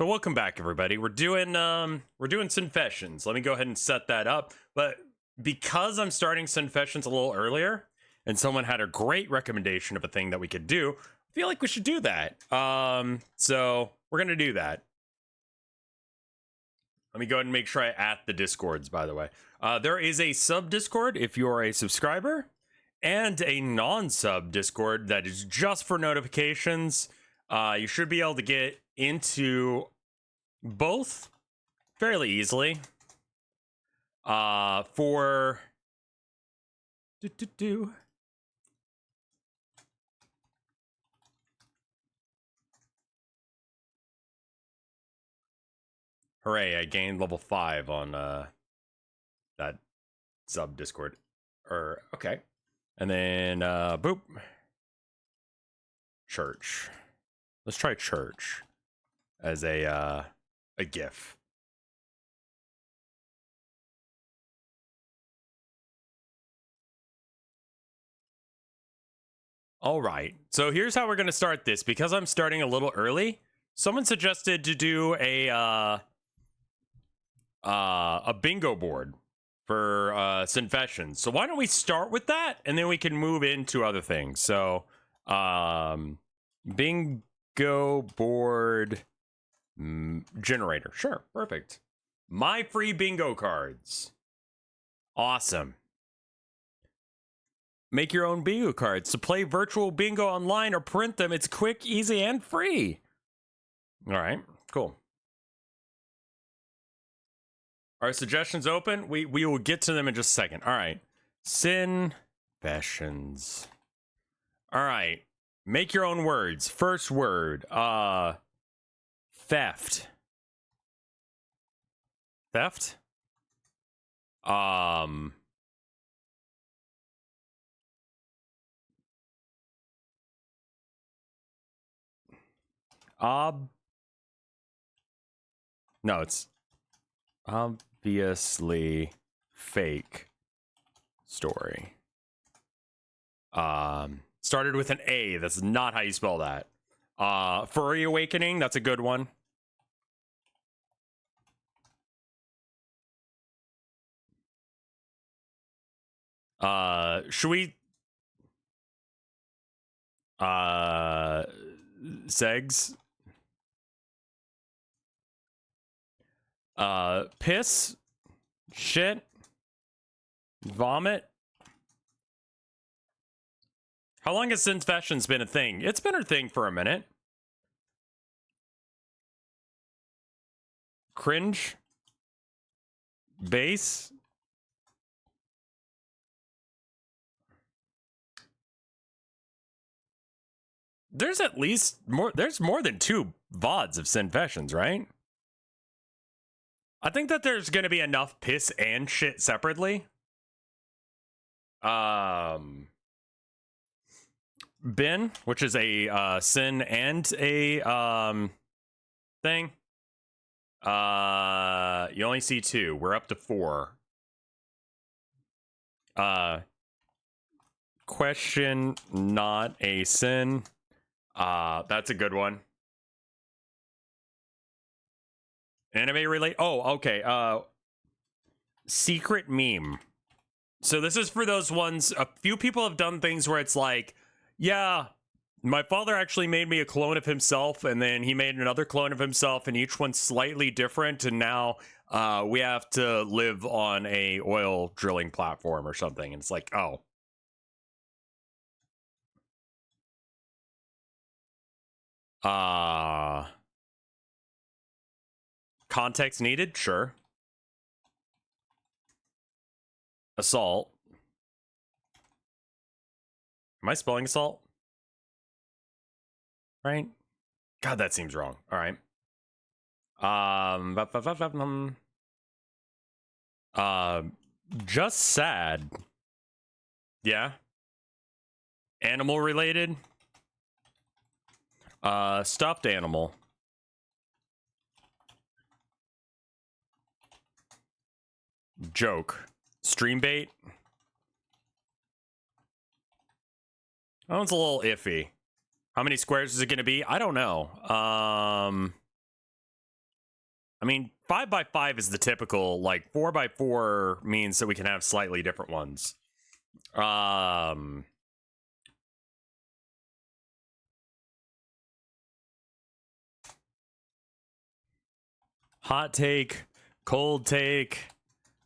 So welcome back, everybody. We're doing Sinfessions. Let me go ahead and set that up. But because I'm starting Sinfessions a little earlier, and someone had a great recommendation of a thing that we could do, I feel like we should do that. So we're gonna do that. Let me go ahead and make sure I add the Discords, by the way. There is a sub Discord if you're a subscriber, and a non-sub Discord that is just for notifications. You should be able to get into both fairly easily. For hooray, I gained level 5 on that sub Discord. Okay. And then boop. Church. Let's try church as a GIF. All right. So here's how we're going to start this. Because I'm starting a little early, someone suggested to do a bingo board for Sinfessions. So why don't we start with that, and then we can move into other things. So bingo board generator. Sure, perfect. My free bingo cards. Awesome. Make your own bingo cards. To play virtual bingo online or print them, it's quick, easy, and free. All right, cool. Are suggestions open? We will get to them in just a second. All right. Sinfessions. All right. Make your own words. First word. Theft. Theft? No, it's obviously fake story. Started with an A. That's not how you spell that. Furry Awakening. That's a good one. Should we? Segs. Piss. Shit. Vomit. How long has Sinfessions been a thing? It's been a thing for a minute. Cringe. Base. There's at least more. There's more than 2 VODs of Sinfessions, right? I think that there's going to be enough piss and shit separately. Bin, which is a sin and a thing. You only see 2. We're up to 4. Question, not a sin. That's a good one. Anime relate. Oh, okay. Secret meme. So this is for those ones. A few people have done things where it's like, yeah, my father actually made me a clone of himself, and then he made another clone of himself, and each one's slightly different, and now we have to live on a oil drilling platform or something. And it's like, oh. Context needed? Sure. Assault. Am I spelling assault? Right? God, that seems wrong. All right. Just sad. Yeah. Animal related. Stuffed animal. Joke. Stream bait. That one's a little iffy. How many squares is it going to be? I don't know. I mean, 5x5 is the typical, like 4x4 means that we can have slightly different ones. Hot take, cold take,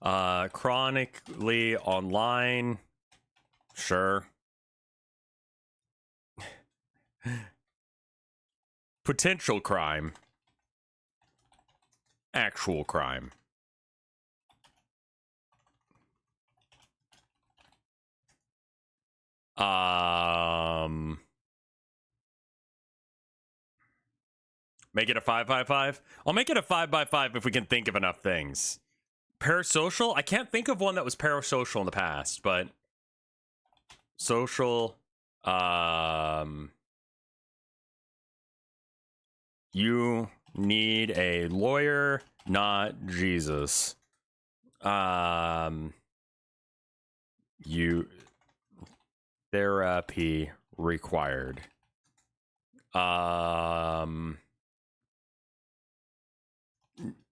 chronically online. Sure. Potential crime. Actual crime. Make it a 5x5. I'll make it a 5x5 if we can think of enough things. Parasocial? I can't think of one that was parasocial in the past, but social. You need a lawyer, not Jesus. You therapy required.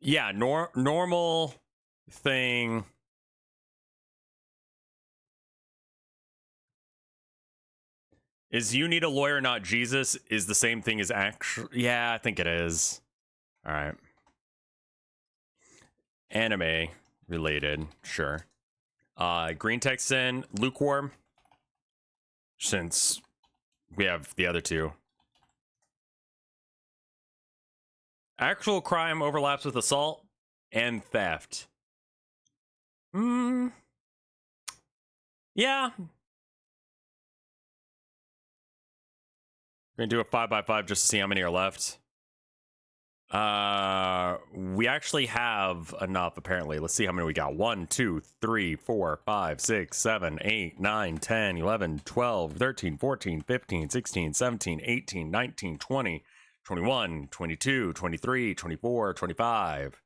Yeah, normal thing. Is you need a lawyer, not Jesus, is the same thing as actual. Yeah, I think it is. All right. Anime related, sure. Green text in, lukewarm. Since we have the other two. Actual crime overlaps with assault and theft. Yeah. We're gonna do a 5x5 just to see how many are left. We actually have enough, apparently. Let's see how many we got. 1, 2, 3, 4, 5, 6, 7, 8, 9, 10, 11, 12, 13, 14, 15, 16, 17, 18, 19, 20, 21, 22, 23, 24, 25,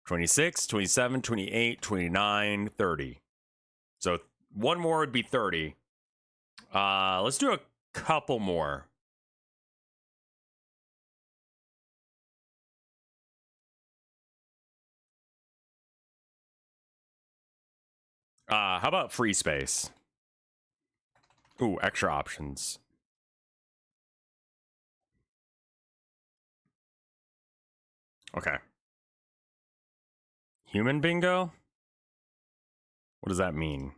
26, 27, 28, 29, 30. So one more would be 30. Let's do a couple more. How about free space? Ooh, extra options. Okay. Human bingo? What does that mean?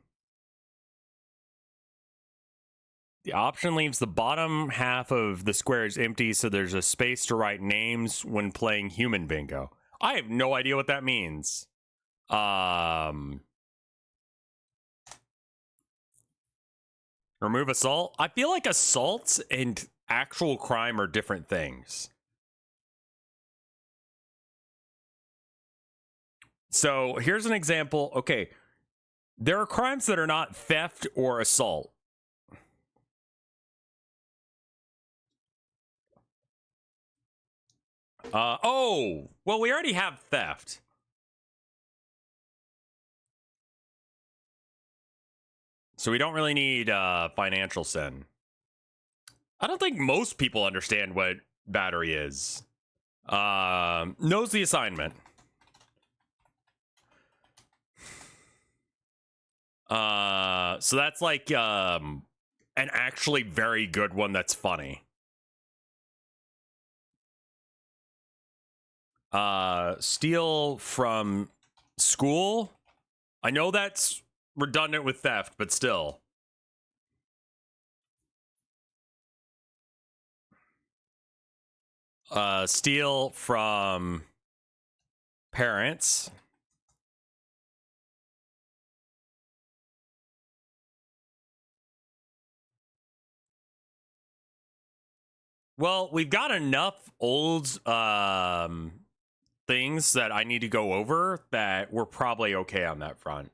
The option leaves the bottom half of the squares empty, so there's a space to write names when playing human bingo. I have no idea what that means. Remove assault? I feel like assaults and actual crime are different things. So here's an example. Okay, there are crimes that are not theft or assault. Oh, well, we already have theft. So we don't really need financial sin. I don't think most people understand what battery is. Knows the assignment. So that's like an actually very good one that's funny. Steal from school? I know that's redundant with theft, but still. Steal from parents. Well, we've got enough old things that I need to go over that we're probably okay on that front.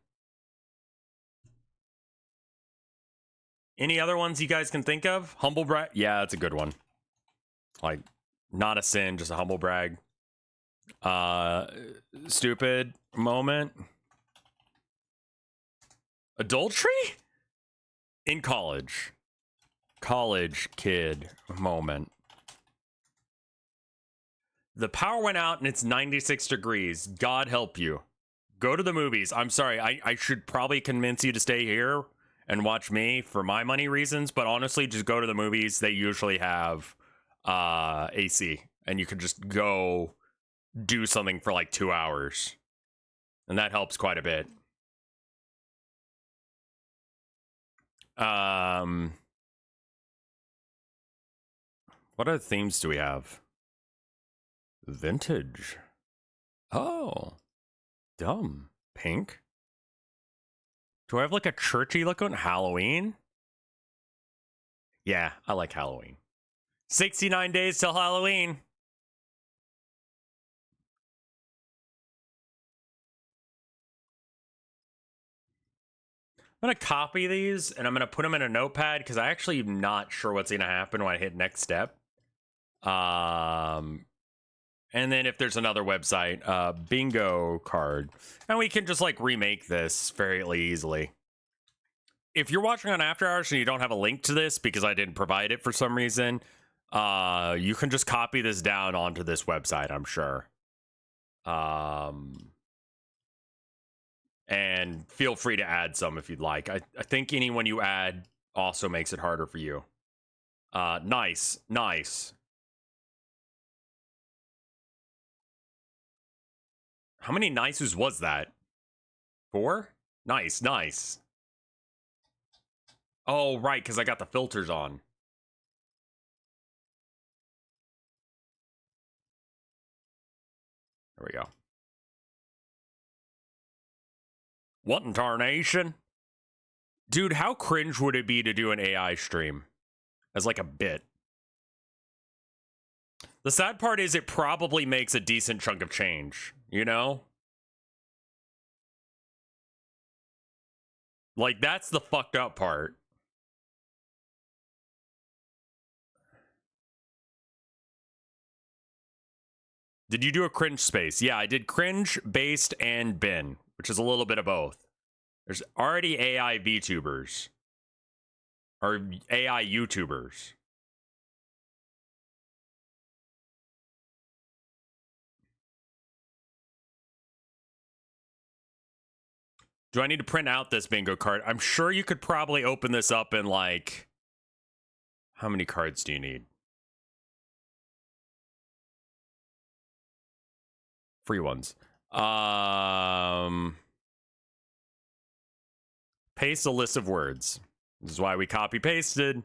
Any other ones you guys can think of? Humble brag? Yeah, that's a good one. Like, not a sin, just a humble brag. Stupid moment. Adultery? In college. College kid moment. The power went out and it's 96 degrees. God help you. Go to the movies. I'm sorry. I should probably convince you to stay here and watch me for my money reasons, but honestly, just go to the movies. They usually have AC, and you can just go do something for like 2 hours. And that helps quite a bit. What other themes do we have? Vintage. Oh. Dumb. Pink. Do I have like a churchy look on Halloween? Yeah, I like Halloween. 69 days till Halloween. I'm going to copy these and I'm going to put them in a notepad because I actually am not sure what's going to happen when I hit next step. And then if there's another website, bingo card. And we can just like remake this fairly easily. If you're watching on After Hours and you don't have a link to this because I didn't provide it for some reason, you can just copy this down onto this website, I'm sure. And feel free to add some if you'd like. I think anyone you add also makes it harder for you. Nice. How many nices was that? 4? Nice. Oh, right, because I got the filters on. There we go. What in tarnation? Dude, how cringe would it be to do an AI stream as like a bit? The sad part is it probably makes a decent chunk of change, you know? Like, that's the fucked up part. Did you do a cringe space? Yeah, I did cringe, based, and bin, which is a little bit of both. There's already AI VTubers. Or AI YouTubers. Do I need to print out this bingo card? I'm sure you could probably open this up in like... How many cards do you need? Free ones. Paste a list of words. This is why we copy pasted.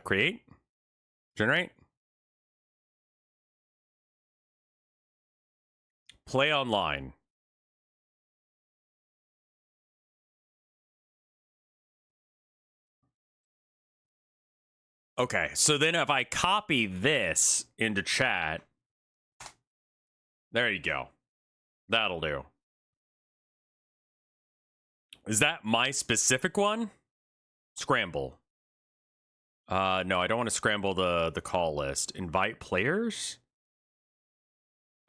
Create. Generate. Play online. Okay, so then if I copy this into chat, there you go. That'll do. Is that my specific one? Scramble. No, I don't want to scramble the call list. Invite players?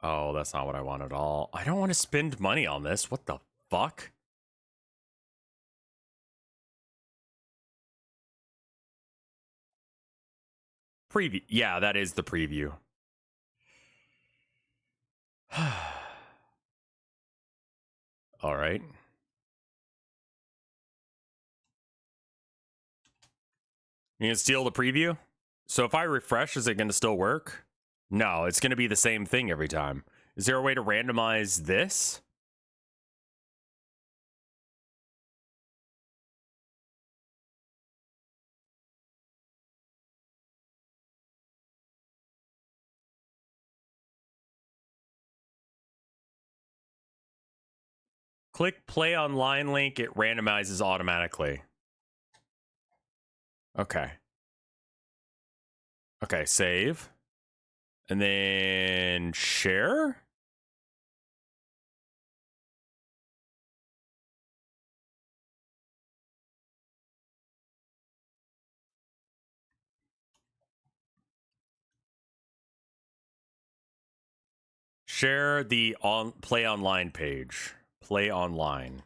Oh, that's not what I want at all. I don't want to spend money on this. What the fuck? Preview. Yeah, that is the preview. All right. You can steal the preview? So if I refresh, is it going to still work? No, it's going to be the same thing every time. Is there a way to randomize this? Click play online link, it randomizes automatically. Okay. Okay, save. And then share? Share the play online page. Play online.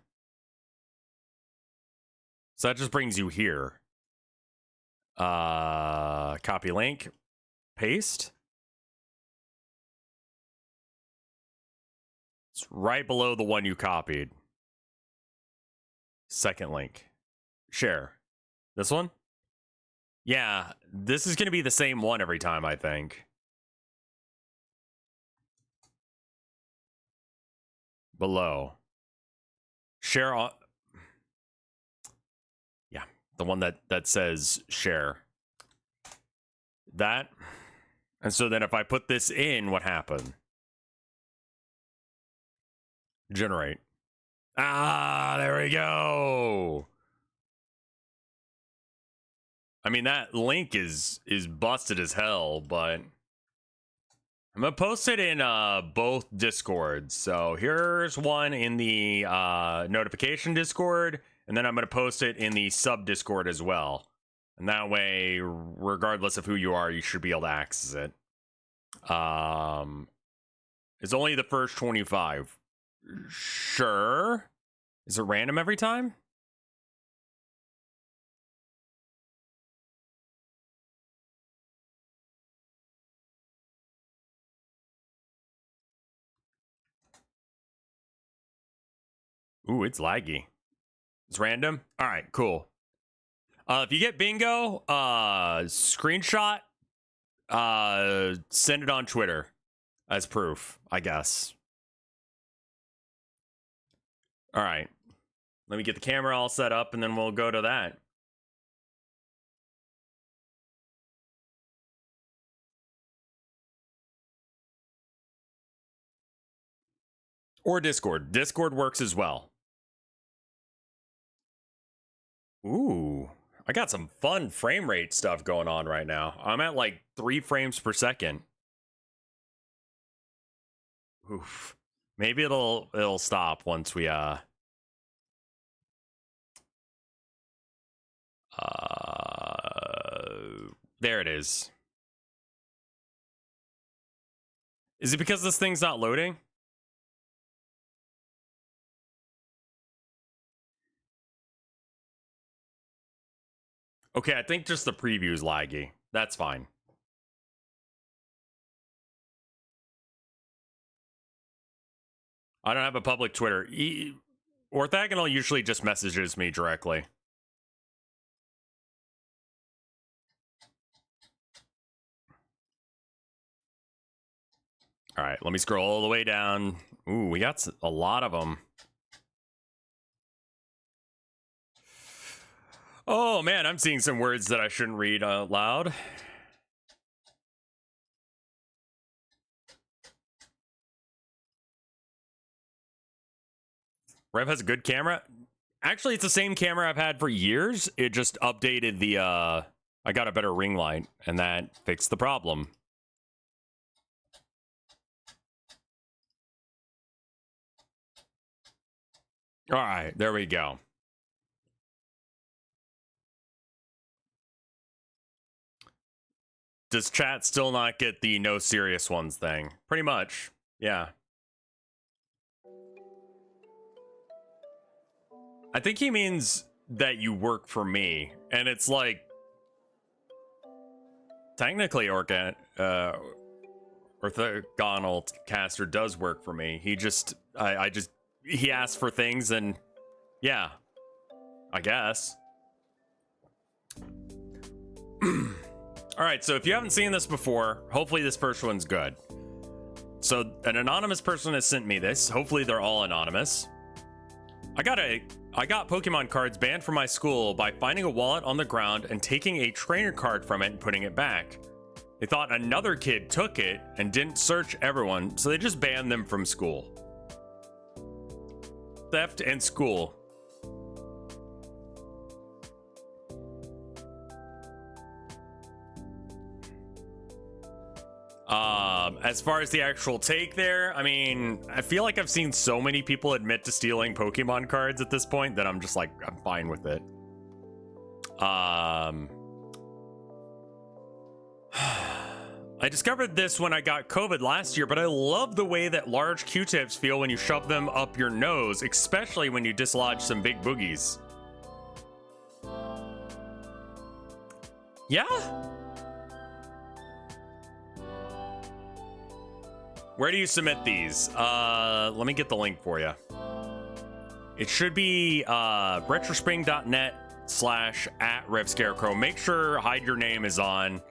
So that just brings you here. Copy link. Paste. It's right below the one you copied. Second link. Share. This one? Yeah, this is going to be the same one every time, I think. Below. Share on... Yeah, the one that says share. That. And so then if I put this in, what happened? Generate. Ah, there we go. I mean, that link is busted as hell, but I'm gonna post it in both Discords. So here's one in the notification Discord, and then I'm gonna post it in the sub Discord as well. And that way, regardless of who you are, you should be able to access it. It's only the first 25. Sure. Is it random every time? Ooh, it's laggy. It's random? All right, cool. If you get bingo, screenshot, send it on Twitter as proof, I guess. All right. Let me get the camera all set up, and then we'll go to that. Or Discord. Discord works as well. Ooh. I got some fun frame rate stuff going on right now. I'm at like 3 frames per second. Oof. Maybe it'll stop once we there it is. Is it because this thing's not loading? Okay, I think just the preview is laggy. That's fine. I don't have a public Twitter. Orthogonal usually just messages me directly. All right, let me scroll all the way down. Ooh, we got a lot of them. Oh, man, I'm seeing some words that I shouldn't read out loud. Rev has a good camera. Actually, it's the same camera I've had for years. It just updated the, I got a better ring light, and that fixed the problem. All right, there we go. Does chat still not get the no serious ones thing? Pretty much, yeah. I think he means that you work for me, and it's like technically orthogonal caster does work for me. He just he asks for things, and yeah, I guess. All right, so if you haven't seen this before, hopefully this first one's good. So an anonymous person has sent me this. Hopefully they're all anonymous. I got Pokemon cards banned from my school by finding a wallet on the ground and taking a trainer card from it and putting it back. They thought another kid took it and didn't search everyone, so they just banned them from school. Theft and school. As far as the actual take there, I mean, I feel like I've seen so many people admit to stealing Pokemon cards at this point that I'm just like, I'm fine with it. I discovered this when I got COVID last year, but I love the way that large Q-tips feel when you shove them up your nose, especially when you dislodge some big boogies. Yeah? Where do you submit these? Let me get the link for you. It should be retrospring.net/@RevScarecrow. Make sure hide your name is on.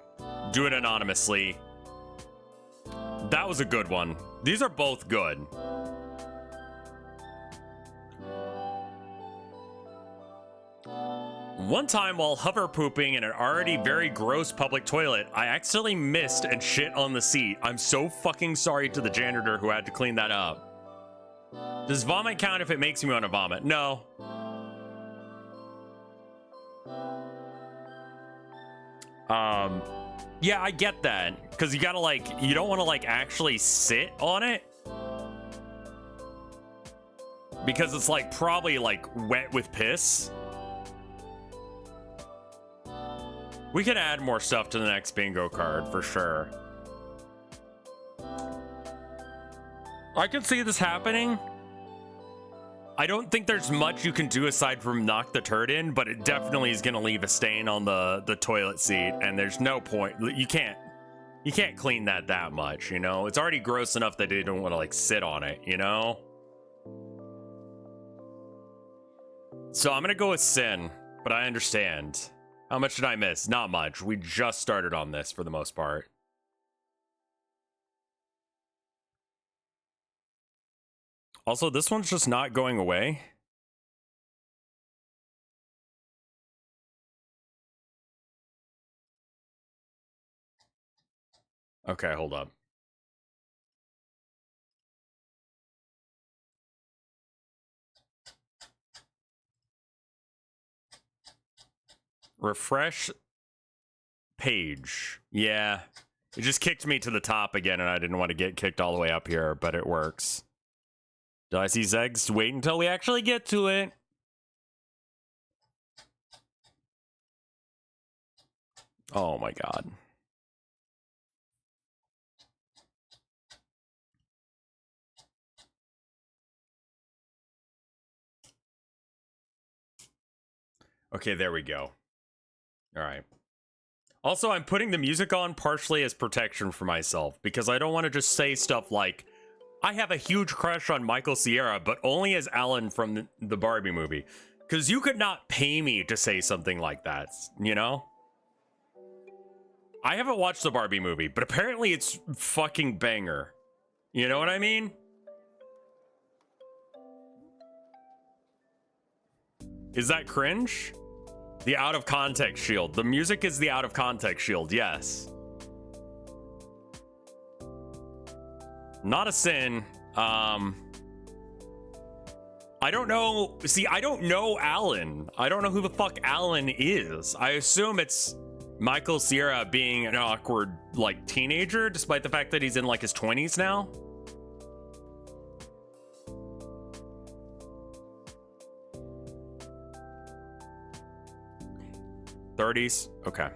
Do it anonymously. That was a good one. These are both good. One time while hover pooping in an already very gross public toilet, I accidentally missed and shit on the seat. I'm so fucking sorry to the janitor who had to clean that up. Does vomit count if it makes me want to vomit? No. Yeah, I get that. Because you gotta, like, you don't want to, like, actually sit on it. Because it's, like, probably, like, wet with piss. We can add more stuff to the next bingo card, for sure. I can see this happening. I don't think there's much you can do aside from knock the turd in, but it definitely is gonna leave a stain on the toilet seat, and there's no point. You can't clean that much, you know? It's already gross enough that they don't want to, like, sit on it, you know? So I'm gonna go with sin, but I understand. How much did I miss? Not much. We just started on this for the most part. Also, this one's just not going away. Okay, hold up. Refresh page. Yeah. It just kicked me to the top again, and I didn't want to get kicked all the way up here, but it works. Do I see Zegs? Wait until we actually get to it. Oh my god. Okay, there we go. All right. Also, I'm putting the music on partially as protection for myself, because I don't want to just say stuff like, I have a huge crush on Michael Cera, but only as Alan from the Barbie movie. Because you could not pay me to say something like that, you know? I haven't watched the Barbie movie, but apparently it's fucking banger. You know what I mean? Is that cringe? The out of context shield. The music is the out of context shield, yes. Not a sin. I don't know. See, I don't know Alan. I don't know who the fuck Alan is. I assume it's Michael Cera being an awkward, like, teenager, despite the fact that he's in, like, his 20s now. '30s? Okay.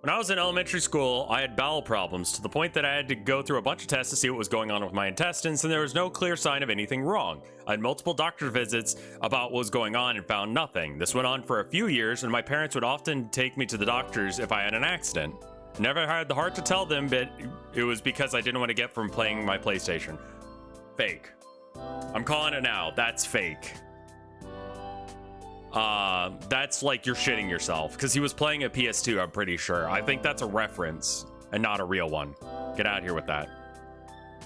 When I was in elementary school, I had bowel problems to the point that I had to go through a bunch of tests to see what was going on with my intestines, and there was no clear sign of anything wrong. I had multiple doctor visits about what was going on and found nothing. This went on for a few years, and my parents would often take me to the doctors if I had an accident. Never had the heart to tell them, but it was because I didn't want to get from playing my PlayStation. Fake. I'm calling it now. That's fake. That's like you're shitting yourself, because he was playing a PS2, I'm pretty sure. I think that's a reference and not a real one. Get out of here with that.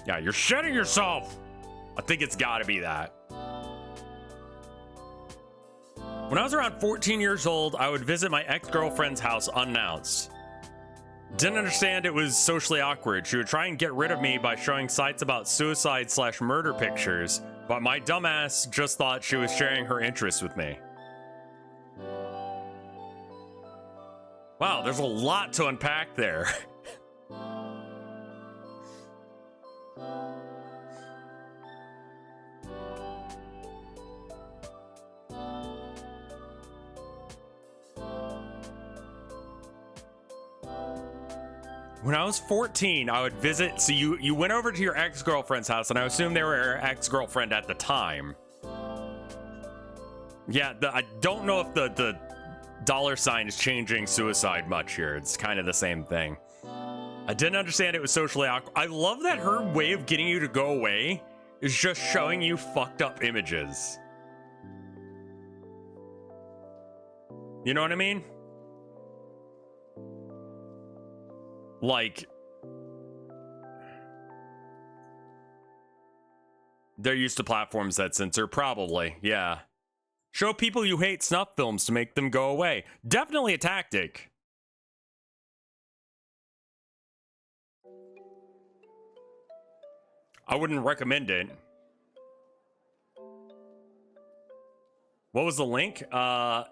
Yeah, you're shitting yourself. I think it's gotta be that. When I was around 14 years old, I would visit my ex-girlfriend's house unannounced. Didn't understand it was socially awkward. She would try and get rid of me by showing sites about suicide/murder pictures, but my dumbass just thought she was sharing her interests with me. Wow, there's a lot to unpack there. When I was 14, I would visit. So you went over to your ex-girlfriend's house, and I assume they were your ex-girlfriend at the time. Yeah, I don't know if the dollar sign is changing suicide much here. It's kind of the same thing. I didn't understand it was socially awkward. I love that her way of getting you to go away is just showing you fucked up images. You know what I mean? Like, they're used to platforms that censor, probably, yeah. Show people you hate snuff films to make them go away. Definitely a tactic. I wouldn't recommend it. What was the link?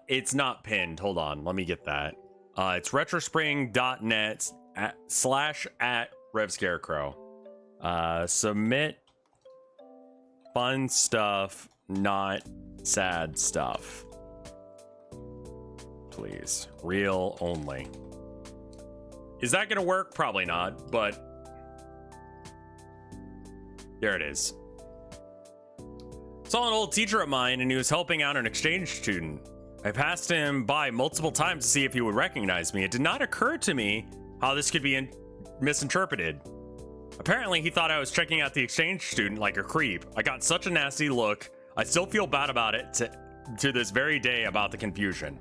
It's not pinned. Hold on, let me get that. It's retrospring.net /@ RevScarecrow. Submit fun stuff, not sad stuff. Please. Real only. Is that gonna work? Probably not, but there it is. Saw an old teacher of mine and he was helping out an exchange student. I passed him by multiple times to see if he would recognize me. It did not occur to me how this could be misinterpreted. Apparently, he thought I was checking out the exchange student like a creep. I got such a nasty look. I still feel bad about it to this very day about the confusion.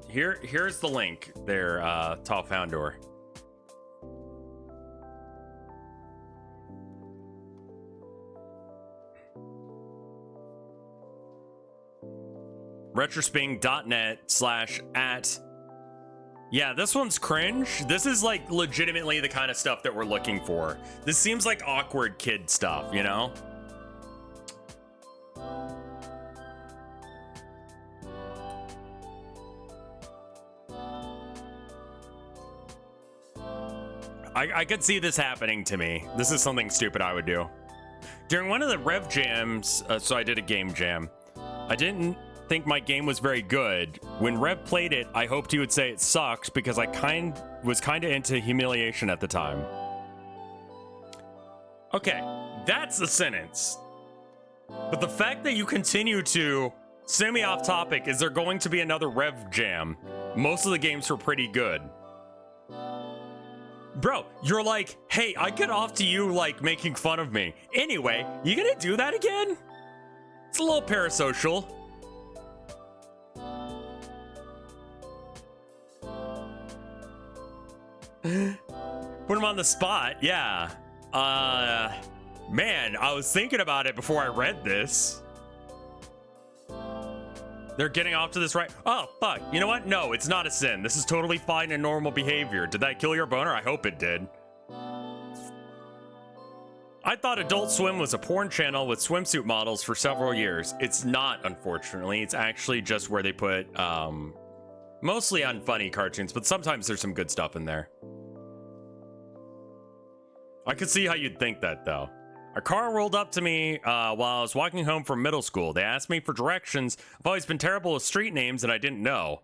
Here's the link there, Tall Foundor. retrosping.net /@ Yeah, this one's cringe. This is like legitimately the kind of stuff that we're looking for. This seems like awkward kid stuff, you know? I could see this happening to me. This is something stupid I would do. During one of the Rev Jams, so I did a game jam. I didn't think my game was very good. When Rev played it, I hoped he would say it sucked because I was kind of into humiliation at the time. Okay, that's the sentence. But the fact that you continue to send me off topic, is there going to be another Rev Jam? Most of the games were pretty good. Bro, you're like, hey, I get off to you like making fun of me. Anyway, you gonna do that again? It's a little parasocial. Put him on the spot, yeah. Man, I was thinking about it before I read this. They're getting off to this right. Oh, fuck. You know what? No, it's not a sin. This is totally fine and normal behavior. Did that kill your boner? I hope it did. I thought Adult Swim was a porn channel with swimsuit models for several years. It's not, unfortunately. It's actually just where they put mostly unfunny cartoons, but sometimes there's some good stuff in there. I could see how you'd think that, though. A car rolled up to me while I was walking home from middle school. They asked me for directions. I've always been terrible with street names, and I didn't know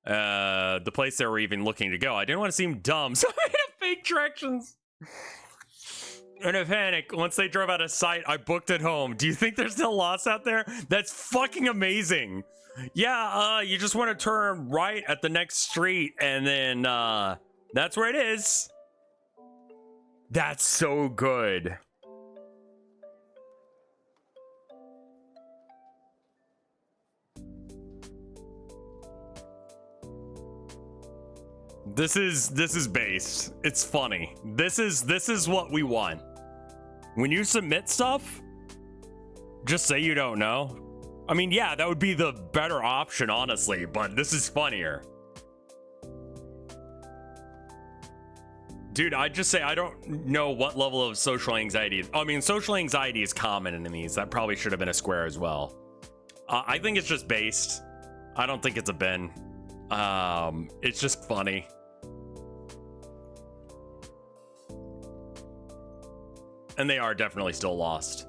the place they were even looking to go. I didn't want to seem dumb, so I made up fake directions. In a panic, once they drove out of sight, I booked it home. Do you think there's still lost out there? That's fucking amazing. Yeah, you just want to turn right at the next street, and then that's where it is. That's so good. This is base. It's funny. This is what we want. When you submit stuff, just say you don't know. I mean, yeah, that would be the better option, honestly, but this is funnier. Dude, I'd just say I don't know what level of social anxiety. I mean, social anxiety is common in these. That probably should have been a square as well. I think it's just based. I don't think it's a bin. It's just funny. And they are definitely still lost.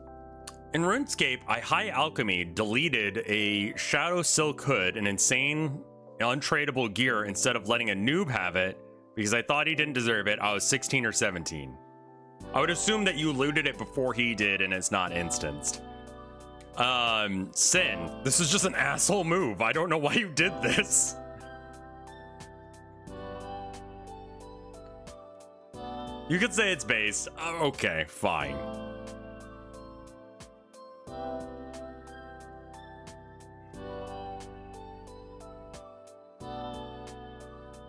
In RuneScape, I high alchemy deleted a shadow silk hood, an insane untradeable gear instead of letting a noob have it because I thought he didn't deserve it. I was 16 or 17. I would assume that you looted it before he did and it's not instanced. Sin, this is just an asshole move. I don't know why you did this. You could say it's based. Okay, fine.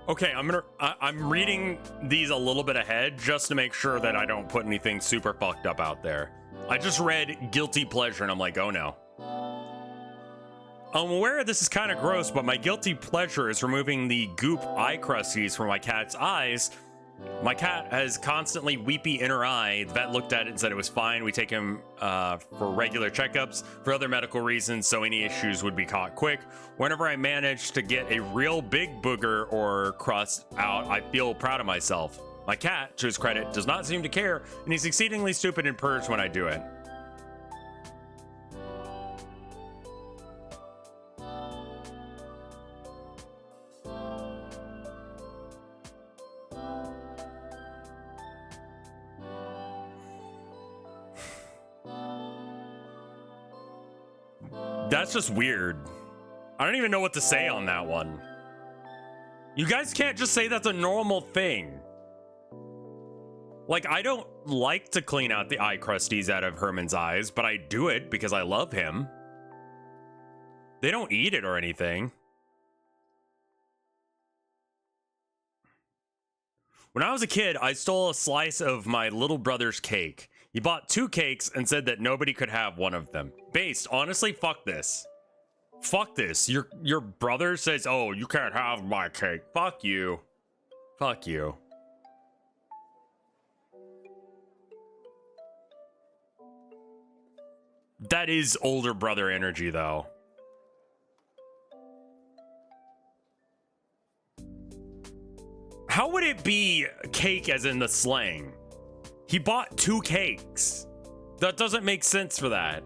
Okay, I'm reading these a little bit ahead just to make sure that I don't put anything super fucked up out there. I just read guilty pleasure and I'm like, oh no. I'm aware this is kind of gross, but my guilty pleasure is removing the goop eye crusties from my cat's eyes. My cat has constantly weepy inner eye. The vet looked at it and said it was fine. We take him for regular checkups for other medical reasons, so any issues would be caught quick. Whenever I manage to get a real big booger or crust out, I feel proud of myself. My cat, to his credit, does not seem to care, and he's exceedingly stupid and purrs when I do it. That's just weird. I don't even know what to say on that one. You guys can't just say that's a normal thing. Like, I don't like to clean out the eye crusties out of Herman's eyes, but I do it because I love him. They don't eat it or anything. When I was a kid, I stole a slice of my little brother's cake. He bought 2 cakes and said that nobody could have one of them. Based, honestly, fuck this. Fuck this. Your brother says, oh, you can't have my cake. Fuck you. Fuck you. That is older brother energy, though. How would it be cake as in the slang? He bought 2 cakes. That doesn't make sense for that.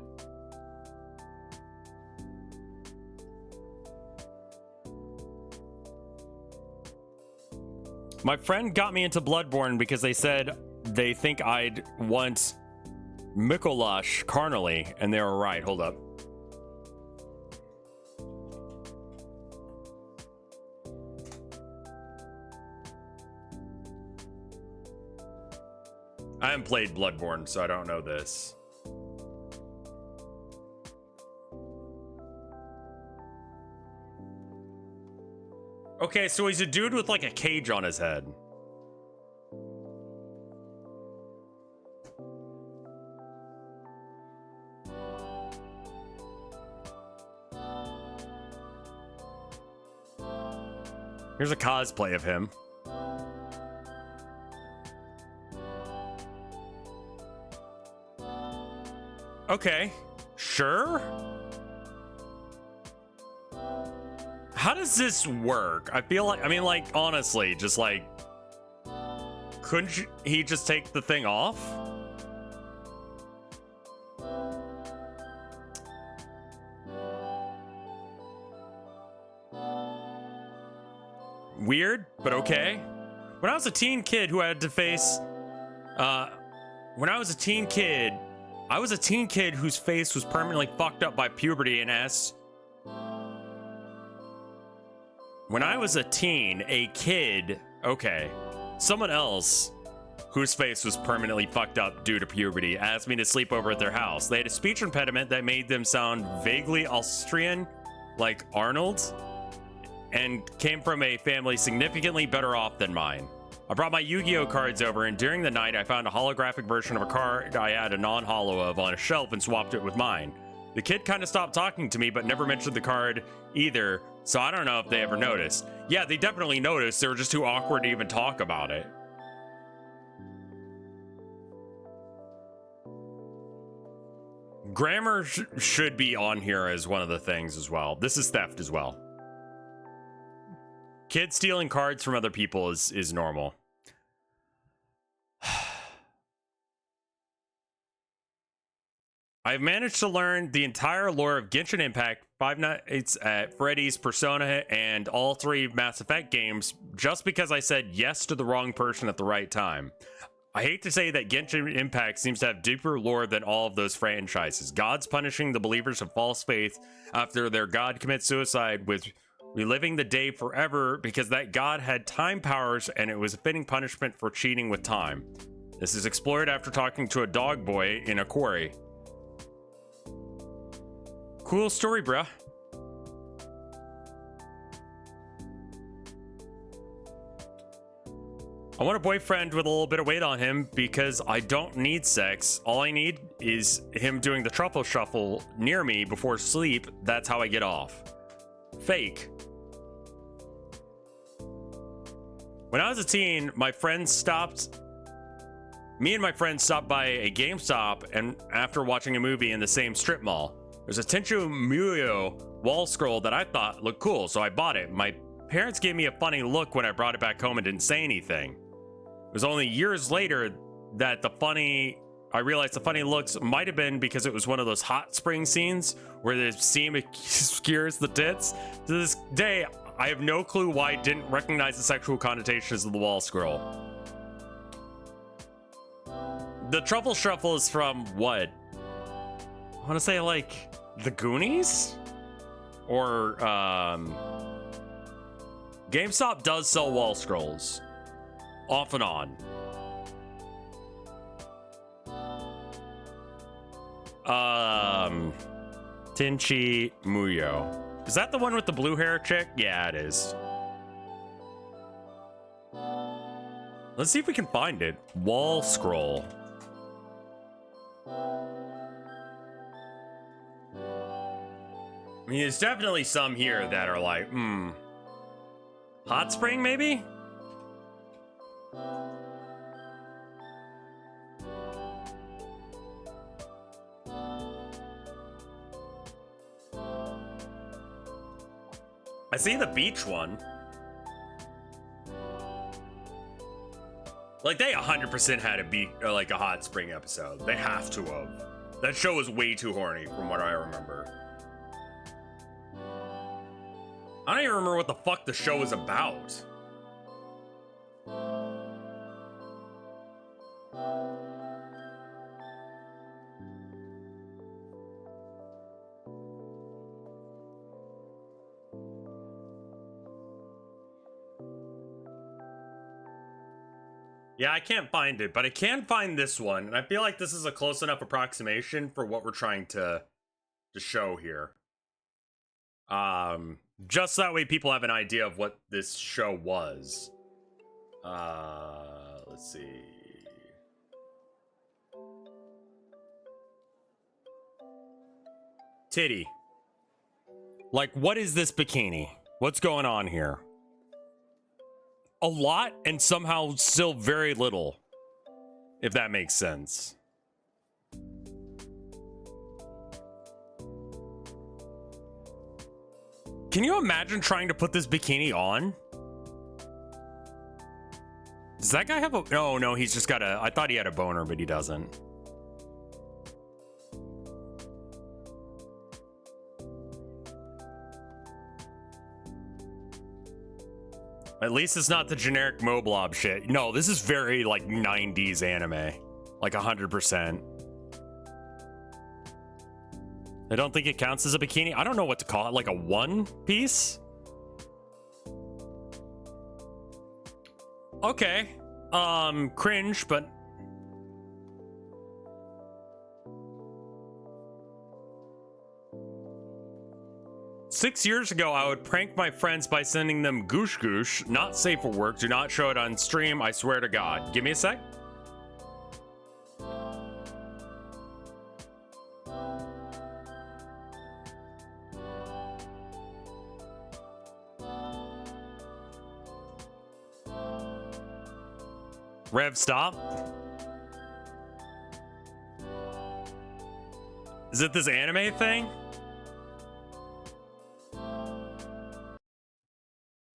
My friend got me into Bloodborne because they said they think I'd want Mikolash carnally, and they were right. Hold up. I haven't played Bloodborne, so I don't know this. Okay, so he's a dude with like a cage on his head. Here's a cosplay of him. Okay, sure. How does this work? I feel like, I mean, like, honestly, just like, couldn't he just take the thing off? Weird, but okay. When I was a teen kid who had to face, when I was a teen kid whose face was permanently fucked up by puberty and asked. When I was a teen, a kid, okay, someone else whose face was permanently fucked up due to puberty asked me to sleep over at their house. They had a speech impediment that made them sound vaguely Austrian, like Arnold, and came from a family significantly better off than mine. I brought my Yu-Gi-Oh cards over, and during the night I found a holographic version of a card I had a non-holo of on a shelf and swapped it with mine. The kid kind of stopped talking to me but never mentioned the card either, so I don't know if they ever noticed. Yeah, they definitely noticed, they were just too awkward to even talk about it. Grammar should be on here as one of the things as well. This is theft as well. Kids stealing cards from other people is normal. I've managed to learn the entire lore of Genshin Impact Five Nights at Freddy's, Persona, and all 3 Mass Effect games just because I said yes to the wrong person at the right time. I hate to say that Genshin Impact seems to have deeper lore than all of those franchises. Gods punishing the believers of false faith after their god commits suicide with reliving the day forever because that god had time powers and it was a fitting punishment for cheating with time. This is explored after talking to a dog boy in a quarry. Cool story, bruh. I want a boyfriend with a little bit of weight on him because I don't need sex. All I need is him doing the truffle shuffle near me before sleep. That's how I get off. Fake. When I was a teen, me and my friends stopped by a GameStop, and after watching a movie in the same strip mall, there's a Tenchu Muyo wall scroll that I thought looked cool, so I bought it. My parents gave me a funny look when I brought it back home and didn't say anything. It was only years later that I realized the funny looks might have been because it was one of those hot spring scenes where the steam obscures the tits. To this day, I have no clue why I didn't recognize the sexual connotations of the wall scroll. The truffle shuffle is from what? I want to say like the Goonies? Or GameStop does sell wall scrolls. Off and on. Tenchi Muyo. Is that the one with the blue hair chick? Yeah, it is. Let's see if we can find it. Wall scroll. I mean, there's definitely some here that are like, Hot spring, maybe? I see the beach one. Like, they 100% had a hot spring episode. They have to have. That show was way too horny from what I remember. I don't even remember what the fuck the show was about. Yeah, I can't find it, but I can find this one, and I feel like this is a close enough approximation for what we're trying to show here. Just that way people have an idea of what this show was. Let's see. Titty. Like, what is this bikini? What's going on here? A lot and somehow still very little, if that makes sense. Can you imagine trying to put this bikini on? Does that guy have a... Oh, no, he's just got a... I thought he had a boner, but he doesn't. At least it's not the generic Moblob shit. No, this is very, like, 90s anime. Like, 100%. I don't think it counts as a bikini. I don't know what to call it. Like a one piece? Okay. Cringe, but... Six years ago, I would prank my friends by sending them goosh goosh. Not safe for work. Do not show it on stream. I swear to God. Give me a sec. Rev, stop. Is it this anime thing?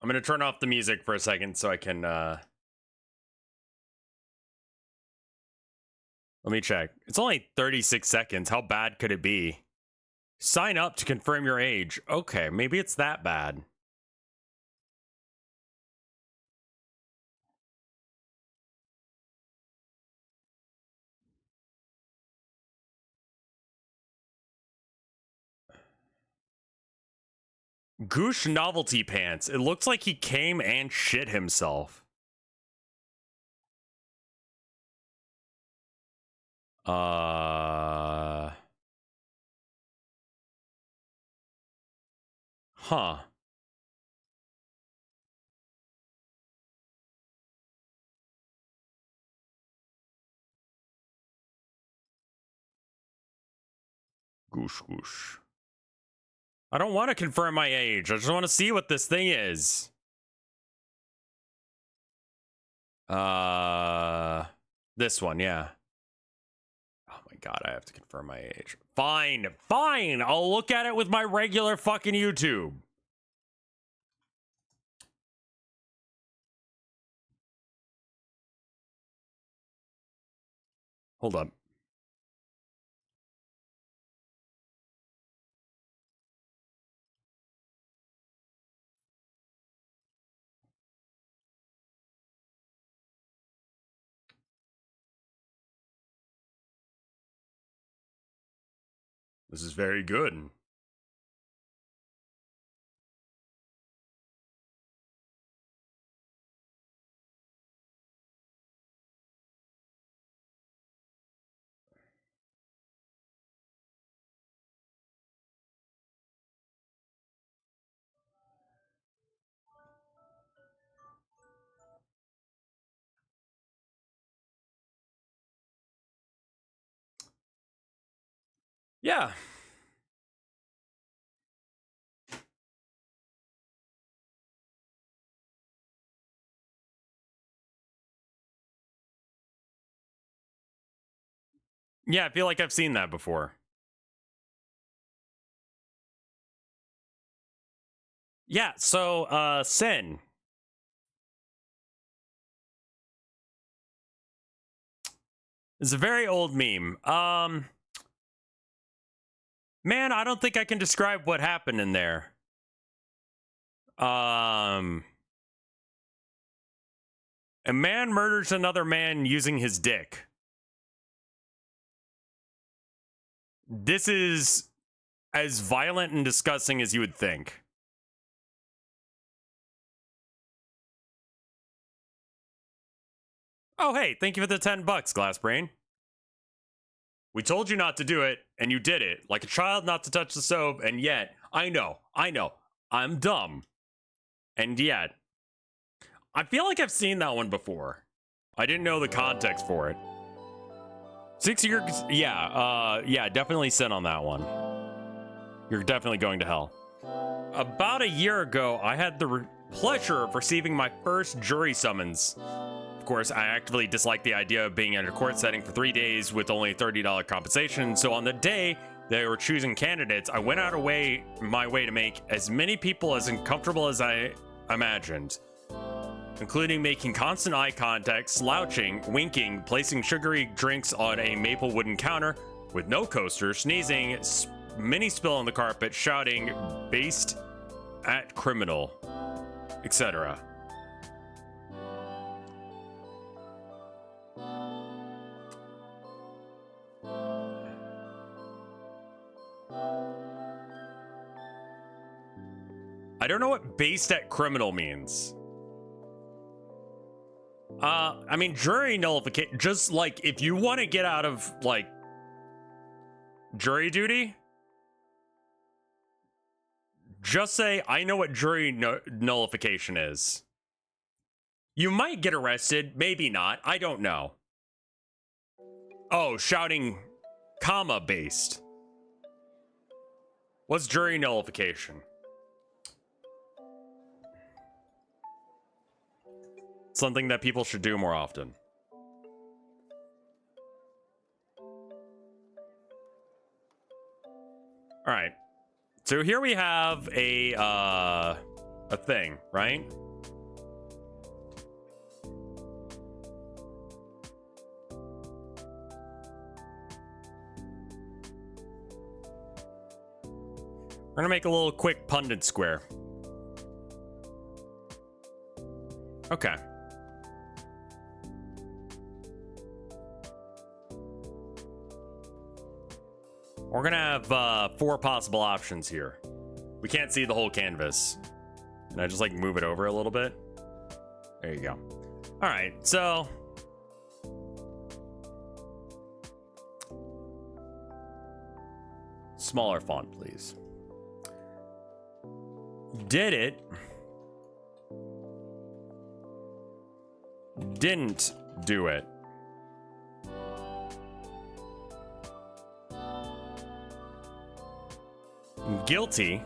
I'm gonna turn off the music for a second so I can, let me check. It's only 36 seconds. How bad could it be? Sign up to confirm your age. Okay, maybe it's that bad. Goosh novelty pants. It looks like he came and shit himself. Huh. Goosh goosh. I don't want to confirm my age. I just want to see what this thing is. This one, yeah. Oh my god, I have to confirm my age. Fine, fine. I'll look at it with my regular fucking YouTube. Hold up. This is very good. Yeah. Yeah, I feel like I've seen that before. Yeah, so, Sin. It's a very old meme. Man, I don't think I can describe what happened in there. A man murders another man using his dick. This is as violent and disgusting as you would think. Oh, hey, thank you for the $10, Glassbrain. We told you not to do it, and you did it. Like a child not to touch the stove, and yet, I know, I'm dumb. And yet, I feel like I've seen that one before. I didn't know the context for it. 6 years, yeah, definitely sin on that one. You're definitely going to hell. About a year ago, I had the pleasure of receiving my first jury summons. Of course, I actively disliked the idea of being in a court setting for 3 days with only $30 compensation, so on the day they were choosing candidates, I went out of my way to make as many people as uncomfortable as I imagined, including making constant eye contact, slouching, winking, placing sugary drinks on a maple wooden counter with no coaster, sneezing, mini spill on the carpet, shouting, based at criminal, etc. I don't know what based at criminal means. I mean, jury nullification, just like if you want to get out of like jury duty, just say, I know what jury nullification is. You might get arrested, maybe not, I don't know. Oh, shouting comma based. What's jury nullification? Something that people should do more often. All right. So here we have a thing, right? We're gonna make a little quick pundit square. Okay. We're gonna have 4 possible options here. We can't see the whole canvas. Can I just like move it over a little bit? There you go. All right, so smaller font, please. Did it? Didn't do it. Guilty.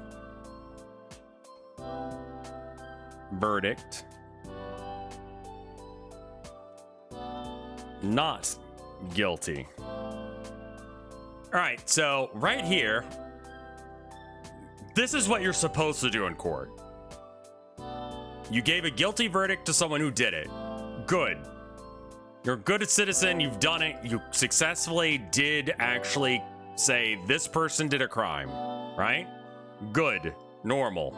Verdict. Not guilty. All right, so right here, this is what you're supposed to do in court. You gave a guilty verdict to someone who did it. Good. You're a good citizen. You've done it. You successfully did actually say this person did a crime, right? Good. Normal.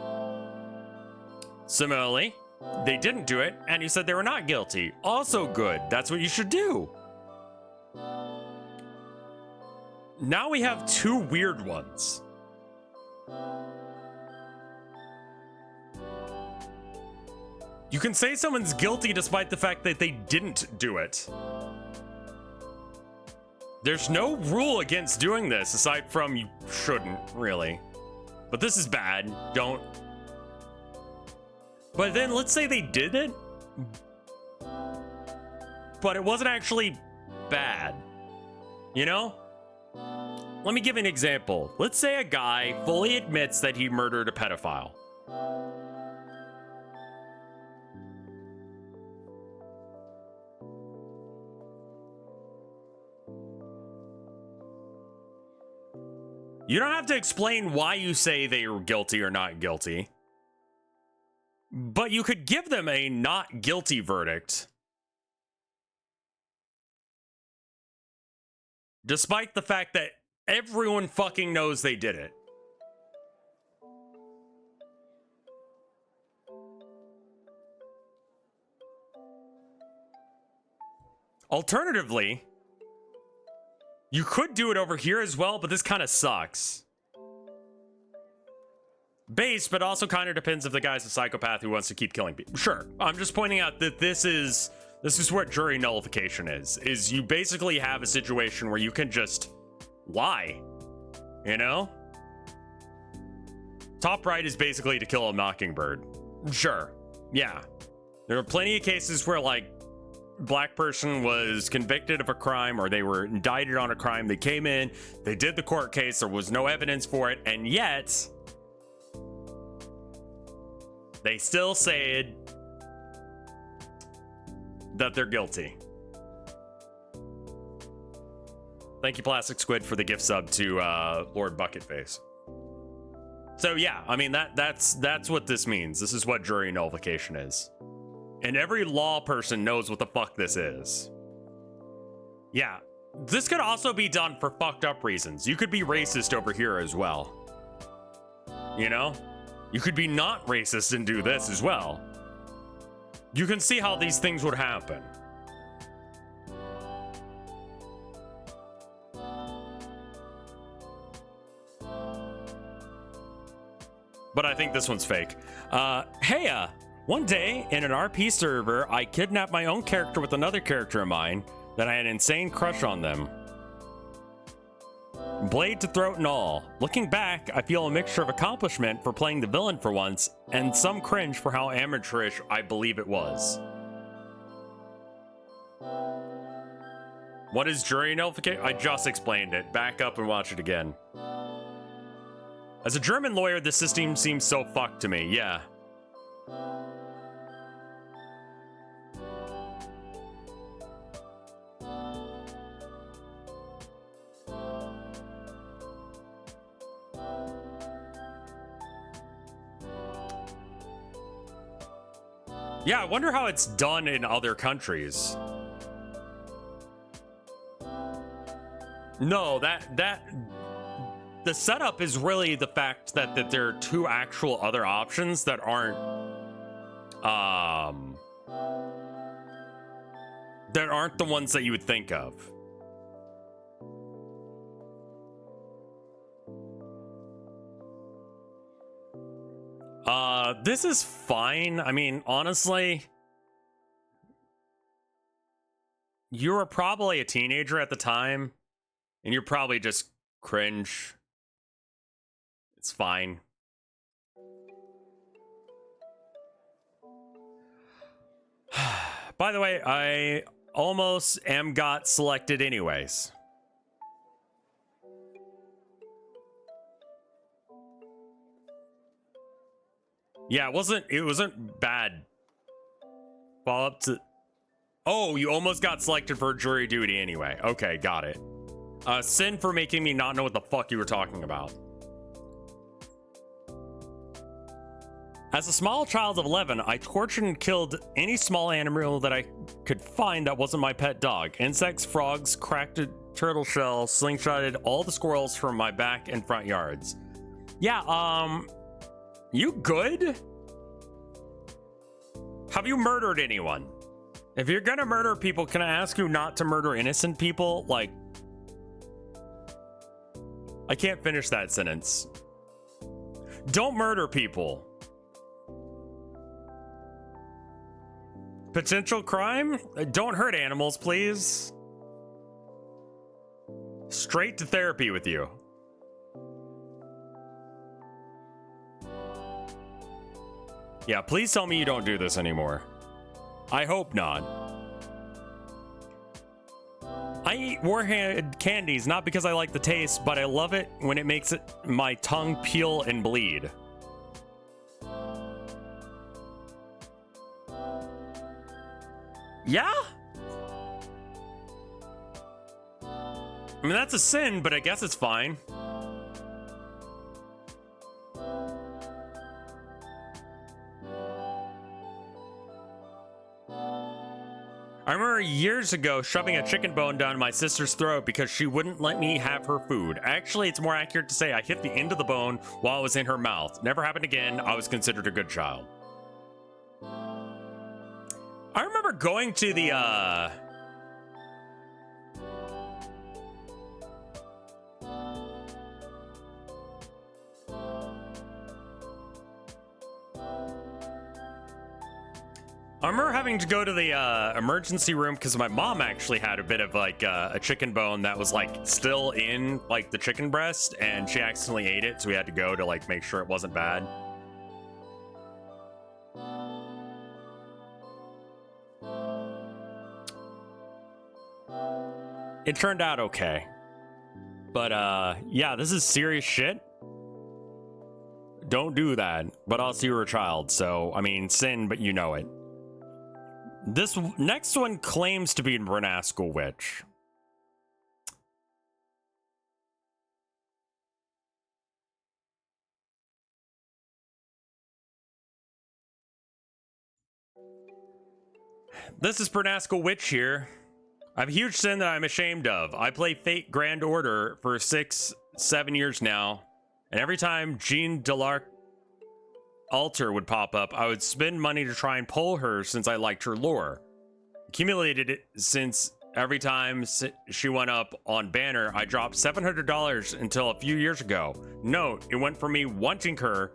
Similarly, they didn't do it, and you said they were not guilty. Also good. That's what you should do. Now we have 2 weird ones. You can say someone's guilty despite the fact that they didn't do it. There's no rule against doing this, aside from you shouldn't, really. But this is bad. Don't. But then let's say they did it, but it wasn't actually bad. You know? Let me give an example. Let's say a guy fully admits that he murdered a pedophile. You don't have to explain why you say they were guilty or not guilty. But you could give them a not guilty verdict. Despite the fact that everyone fucking knows they did it. Alternatively, you could do it over here as well, but this kind of sucks. Base, but also kind of depends if the guy's a psychopath who wants to keep killing people. Sure, I'm just pointing out that this is what jury nullification is you basically have a situation where you can just lie, you know? Top right is basically to kill a mockingbird. Sure, yeah. There are plenty of cases where, like, black person was convicted of a crime or they were indicted on a crime. They came in, they did the court case, there was no evidence for it, and yet they still said that they're guilty. Thank you, Plastic Squid, for the gift sub to Lord Bucketface. So yeah, I mean that's what this means. This is what jury nullification is. And every law person knows what the fuck this is. Yeah, this could also be done for fucked up reasons. You could be racist over here as well. You know? You could be not racist and do this as well. You can see how these things would happen. But I think this one's fake. Hey, one day in an RP server, I kidnapped my own character with another character of mine that I had an insane crush on them. Blade to throat and all. Looking back, I feel a mixture of accomplishment for playing the villain for once, and some cringe for how amateurish I believe it was. What is jury nullification? I just explained it. Back up and watch it again. As a German lawyer, the system seems so fucked to me, yeah. Yeah, I wonder how it's done in other countries. the setup is really the fact that there are two actual other options that aren't the ones that you would think of. This is fine. I mean, honestly, you were probably a teenager at the time, and you're probably just cringe. It's fine. By the way, I almost got selected anyways. Yeah, it wasn't bad. Follow up to... Oh, you almost got selected for jury duty anyway. Okay, got it. Sin for making me not know what the fuck you were talking about. As a small child of 11, I tortured and killed any small animal that I could find that wasn't my pet dog. Insects, frogs, cracked a turtle shell, slingshotted all the squirrels from my back and front yards. Yeah, you good? Have you murdered anyone? If you're gonna murder people, can I ask you not to murder innocent people? Like, I can't finish that sentence. Don't murder people. Potential crime? Don't hurt animals, please. Straight to therapy with you. Yeah, please tell me you don't do this anymore. I hope not. I eat warhead candies not because I like the taste, but I love it when it makes my tongue peel and bleed. Yeah? I mean, that's a sin, but I guess it's fine. I remember years ago shoving a chicken bone down my sister's throat because she wouldn't let me have her food. Actually, it's more accurate to say I hit the end of the bone while it was in her mouth. Never happened again. I was considered a good child. I remember going to the, I remember having to go to the emergency room because my mom actually had a bit of like a chicken bone that was like still in like the chicken breast, and she accidentally ate it, so we had to go to like make sure it wasn't bad. It turned out okay. But yeah, this is serious shit. Don't do that. But also you're a child, so I mean, sin, but you know it. This next one claims to be a Vinesauce witch. This is Vinesauce witch here. I have a huge sin that I'm ashamed of. I play Fate Grand Order for 6-7 years now, and every time Jean Delarc altar would pop up, I would spend money to try and pull her since I liked her lore. Accumulated it since every time she went up on banner, I dropped $700 until a few years ago. Note, it went from me wanting her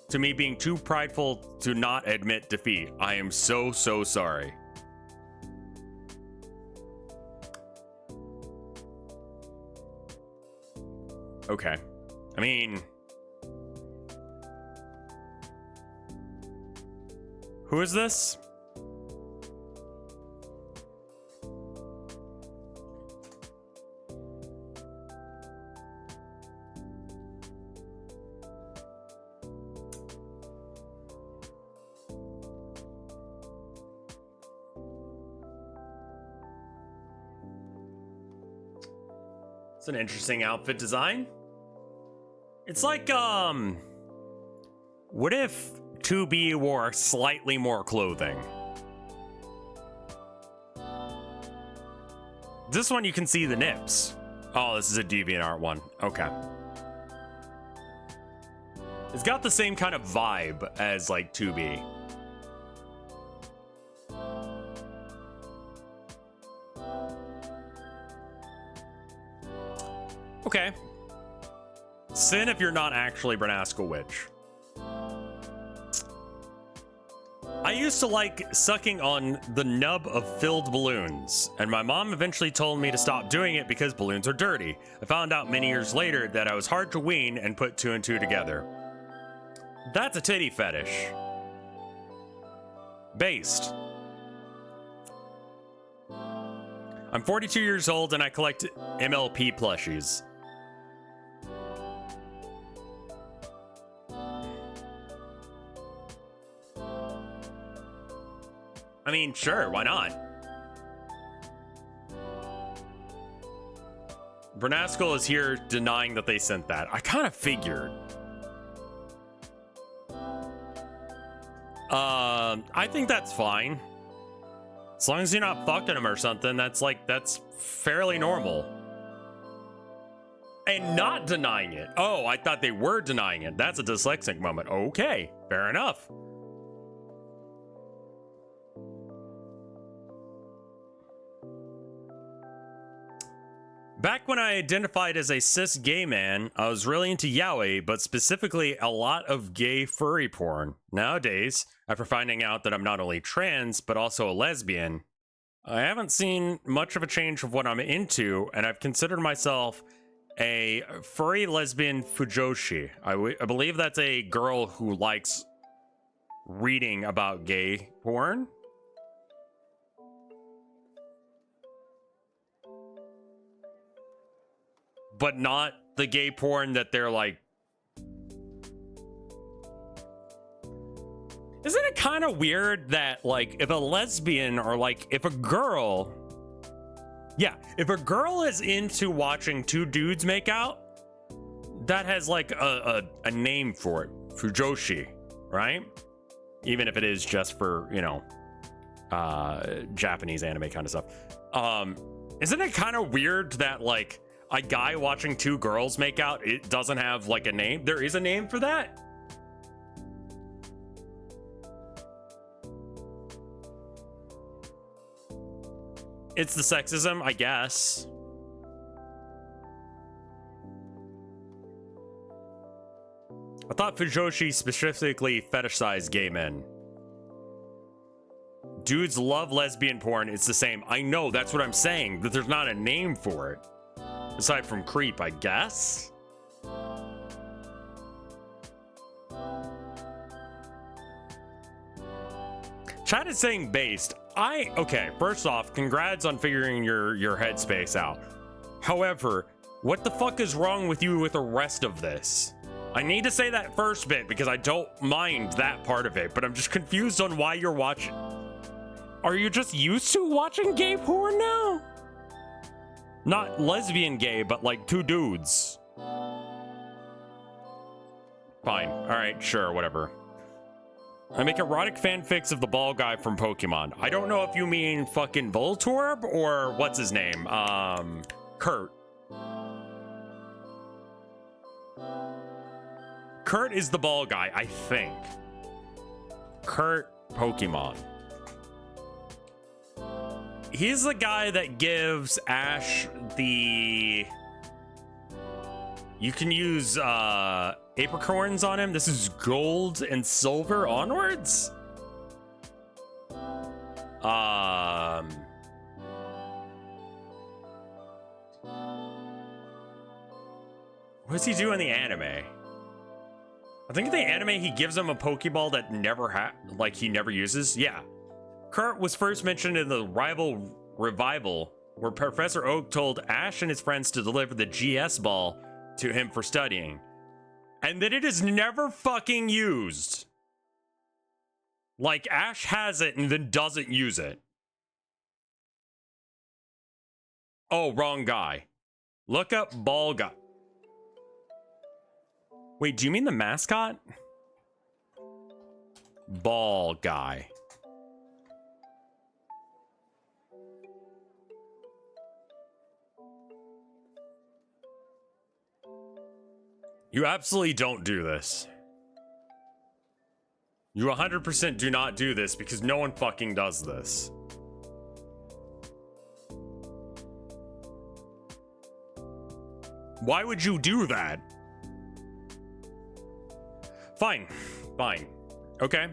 to me being too prideful to not admit defeat. I am so sorry. Okay. I mean, who is this? It's an interesting outfit design. It's like, what if 2B wore slightly more clothing? This one you can see the nips. Oh, this is a DeviantArt one. Okay. It's got the same kind of vibe as like 2B. Okay. Sin if you're not actually Vinesauce Witch. I used to like sucking on the nub of filled balloons, and my mom eventually told me to stop doing it because balloons are dirty. I found out many years later that I was hard to wean and put 2 and 2 together. That's a titty fetish. Based. I'm 42 years old and I collect MLP plushies. I mean, sure, why not? Vinesauce is here denying that they sent that. I kind of figured. I think that's fine. As long as you're not fucking him or something, that's fairly normal. And not denying it. Oh, I thought they were denying it. That's a dyslexic moment. Okay, fair enough. Back when I identified as a cis gay man, I was really into yaoi, but specifically a lot of gay furry porn. Nowadays, after finding out that I'm not only trans, but also a lesbian, I haven't seen much of a change of what I'm into, and I've considered myself a furry lesbian fujoshi. I believe that's a girl who likes reading about gay porn. But not the gay porn that they're like. Isn't it kind of weird that, like, if a lesbian or, like, if a girl. Yeah, if a girl is into watching 2 dudes make out, that has, like, a name for it. Fujoshi, right? Even if it is just for, you know, Japanese anime kind of stuff. Isn't it kind of weird that, like, a guy watching 2 girls make out, it doesn't have like a name? There is a name for that? It's the sexism, I guess. I thought Fujoshi specifically fetishized gay men. Dudes love lesbian porn, it's the same. I know, that's what I'm saying, that there's not a name for it. Aside from creep, I guess? Chat is saying based. Okay, first off, congrats on figuring your headspace out. However, what the fuck is wrong with you with the rest of this? I need to say that first bit because I don't mind that part of it, but I'm just confused on why you're watching. Are you just used to watching gay porn now? Not lesbian gay, but like 2 dudes. Fine. Alright, sure, whatever. I make erotic fanfics of the ball guy from Pokemon. I don't know if you mean fucking Voltorb or what's his name? Kurt. Kurt is the ball guy, I think. Kurt Pokemon. He's the guy that gives Ash the... You can use apricorns on him. This is gold and silver onwards. What does he do in the anime? I think in the anime he gives him a Pokeball that he never uses. Yeah. Kurt was first mentioned in the Revival, where Professor Oak told Ash and his friends to deliver the GS ball to him for studying. And then it is never fucking used. Like, Ash has it and then doesn't use it. Oh, wrong guy. Look up ball guy. Wait, do you mean the mascot? Ball guy. You absolutely don't do this. You 100% do not do this because no one fucking does this. Why would you do that? Fine. Fine. Okay.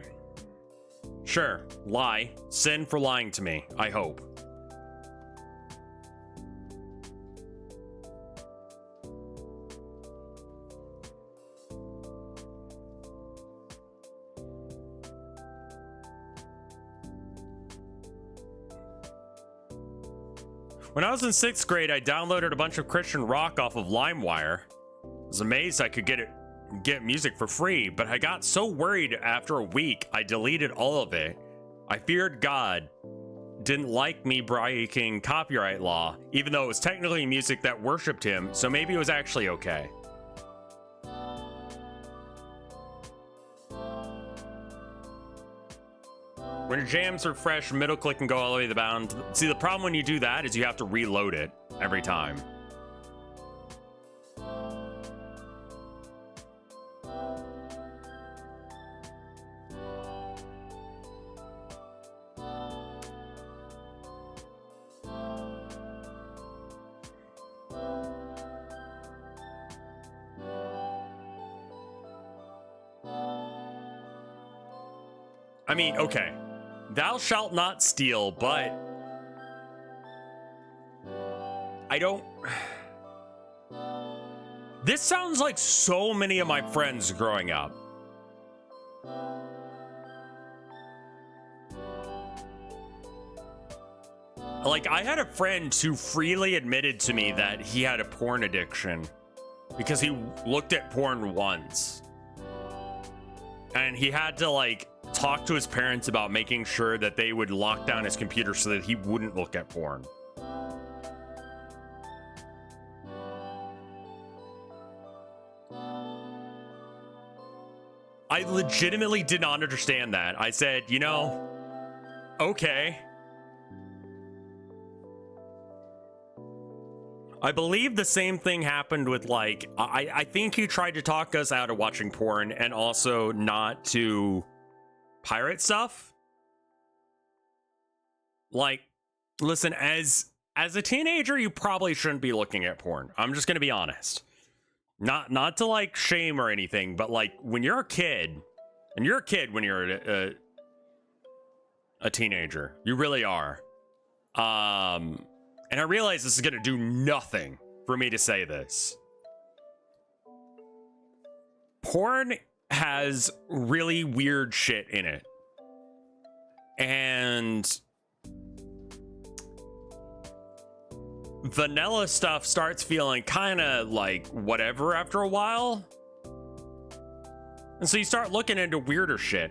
Sure. Lie. Sin for lying to me, I hope. When I was in 6th grade, I downloaded a bunch of Christian rock off of LimeWire. I was amazed I could get music for free, but I got so worried after a week, I deleted all of it. I feared God didn't like me breaking copyright law, even though it was technically music that worshipped him, so maybe it was actually okay. When your jams are fresh, middle click and go all the way to the bound. See, the problem when you do that is you have to reload it every time. I mean, okay. Thou shalt not steal, but I don't. This sounds like so many of my friends growing up. Like, I had a friend who freely admitted to me that he had a porn addiction because he looked at porn once. And he had to, like, talk to his parents about making sure that they would lock down his computer so that he wouldn't look at porn. I legitimately did not understand that. I said, you know, okay. I believe the same thing happened with, like, I think he tried to talk us out of watching porn and also not to pirate stuff. Like, listen, as a teenager, you probably shouldn't be looking at porn. I'm just gonna be honest. Not to, like, shame or anything, but, like, when you're a kid, and you're a kid when you're a teenager, you really are. And I realize this is gonna do nothing for me to say this. Porn has really weird shit in it. And vanilla stuff starts feeling kind of like whatever after a while. And so you start looking into weirder shit.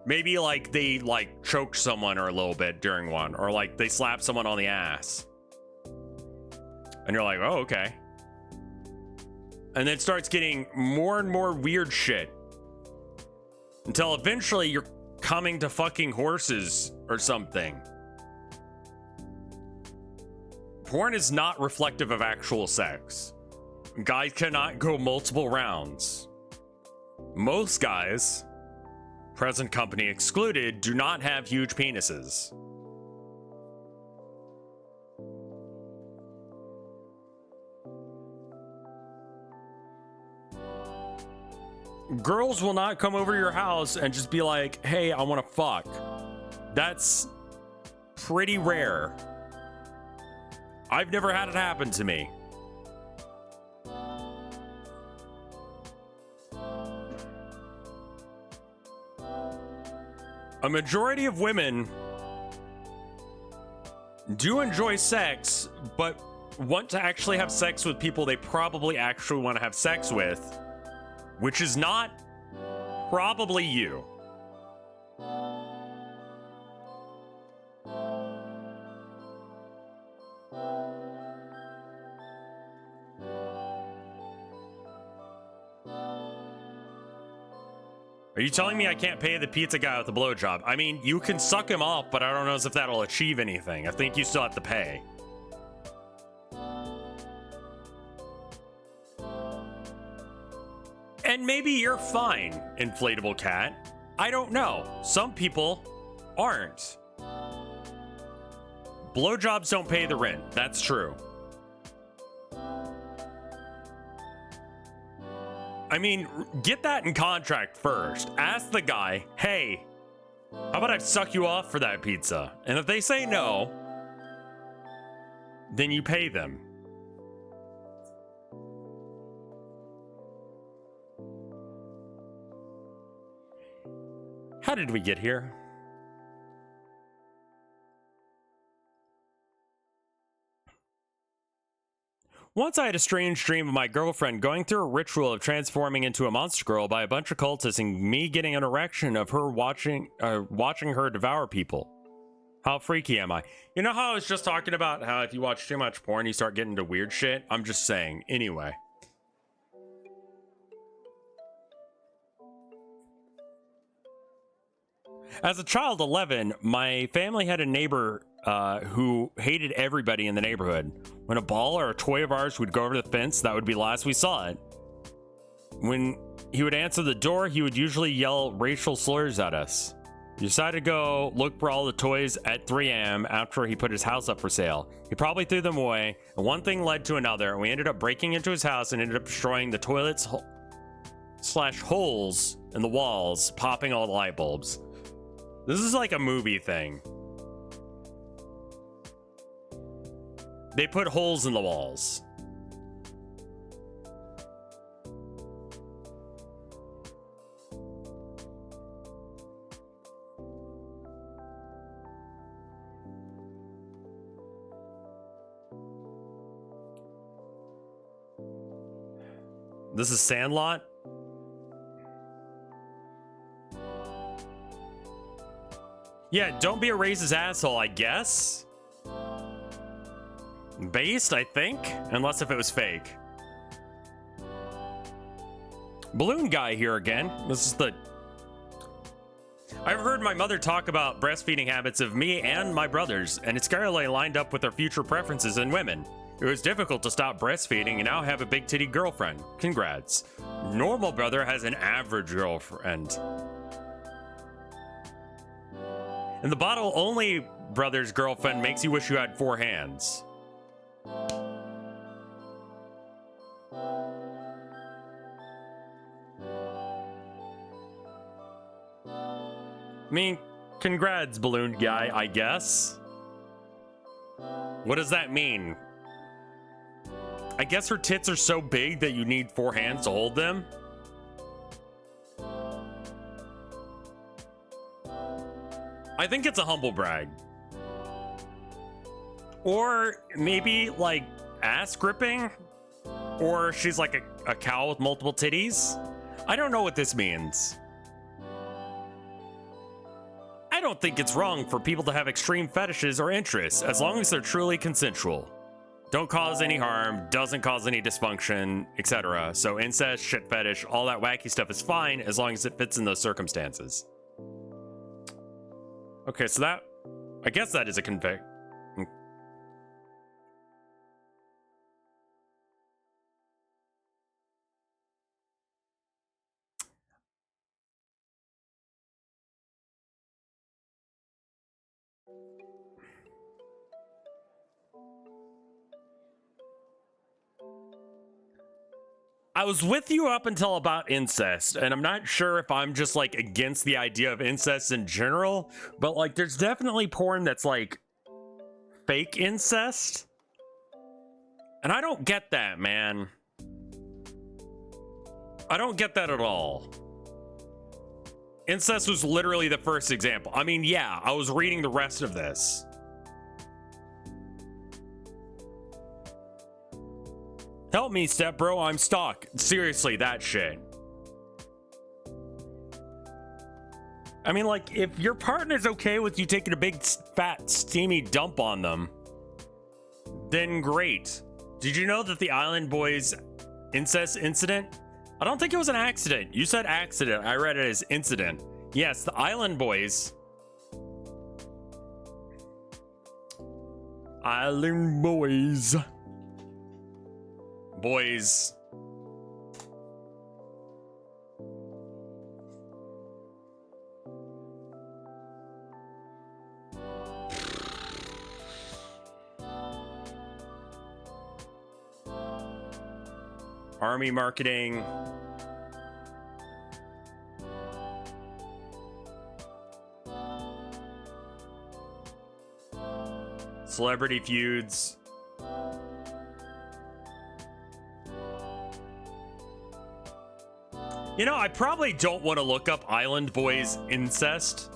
Maybe like they like choked someone or a little bit during one, or like they slapped someone on the ass. And you're like, oh, okay. And then it starts getting more and more weird shit. Until eventually you're coming to fucking horses or something. Porn is not reflective of actual sex. Guys cannot go multiple rounds. Most guys, present company excluded, do not have huge penises. Girls will not come over to your house and just be like, hey, I want to fuck. That's pretty rare. I've never had it happen to me. A majority of women do enjoy sex, but want to actually have sex with people they probably actually want to have sex with. Which is not probably you. Are you telling me I can't pay the pizza guy with the blowjob? I mean, you can suck him off, but I don't know if that'll achieve anything. I think you still have to pay. And maybe you're fine, inflatable cat. I don't know. Some people aren't. Blowjobs don't pay the rent. That's true. I mean, get that in contract first. Ask the guy, hey, how about I suck you off for that pizza? And if they say no, then you pay them. How did we get here? Once I had a strange dream of my girlfriend going through a ritual of transforming into a monster girl by a bunch of cultists and me getting an erection of her watching her devour people. How freaky am I? You know how I was just talking about how if you watch too much porn, you start getting into weird shit? I'm just saying. Anyway. As a child 11, my family had a neighbor who hated everybody in the neighborhood. When a ball or a toy of ours would go over the fence, that would be the last we saw it. When he would answer the door, he would usually yell racial slurs at us. He decided to go look for all the toys at 3 a.m. after he put his house up for sale. He probably threw them away, and one thing led to another, and we ended up breaking into his house and ended up destroying the toilets slash holes in the walls, popping all the light bulbs. This is like a movie thing. They put holes in the walls. This is Sandlot. Yeah, don't be a racist asshole, I guess. Based, I think, unless if it was fake. Balloon guy here again. This is the... I've heard my mother talk about breastfeeding habits of me and my brothers, and it's scarily lined up with our future preferences in women. It was difficult to stop breastfeeding and now have a big titty girlfriend. Congrats. Normal brother has an average girlfriend. And the bottle only brother's girlfriend makes you wish you had 4 hands. I mean, congrats, balloon guy, I guess. What does that mean? I guess her tits are so big that you need 4 hands to hold them? I think it's a humble brag. Or maybe like ass gripping? Or she's like a cow with multiple titties? I don't know what this means. I don't think it's wrong for people to have extreme fetishes or interests, as long as they're truly consensual. Don't cause any harm, doesn't cause any dysfunction, etc. So incest, shit fetish, all that wacky stuff is fine, as long as it fits in those circumstances. Okay, so that... I guess that is a convict. I was with you up until about incest, and I'm not sure if I'm just like against the idea of incest in general, but like there's definitely porn that's like fake incest. And I don't get that, man. I don't get that at all. Incest was literally the first example. I mean, yeah, I was reading the rest of this. Help me, step bro, I'm stuck. Seriously, that shit. I mean, like, if your partner's okay with you taking a big, fat, steamy dump on them, then great. Did you know that the Island Boys incest incident? I don't think it was an accident. You said accident. I read it as incident. Yes, the Island Boys. Island Boys. Boys. Army marketing. Celebrity feuds. You know, I probably don't want to look up Island Boys incest.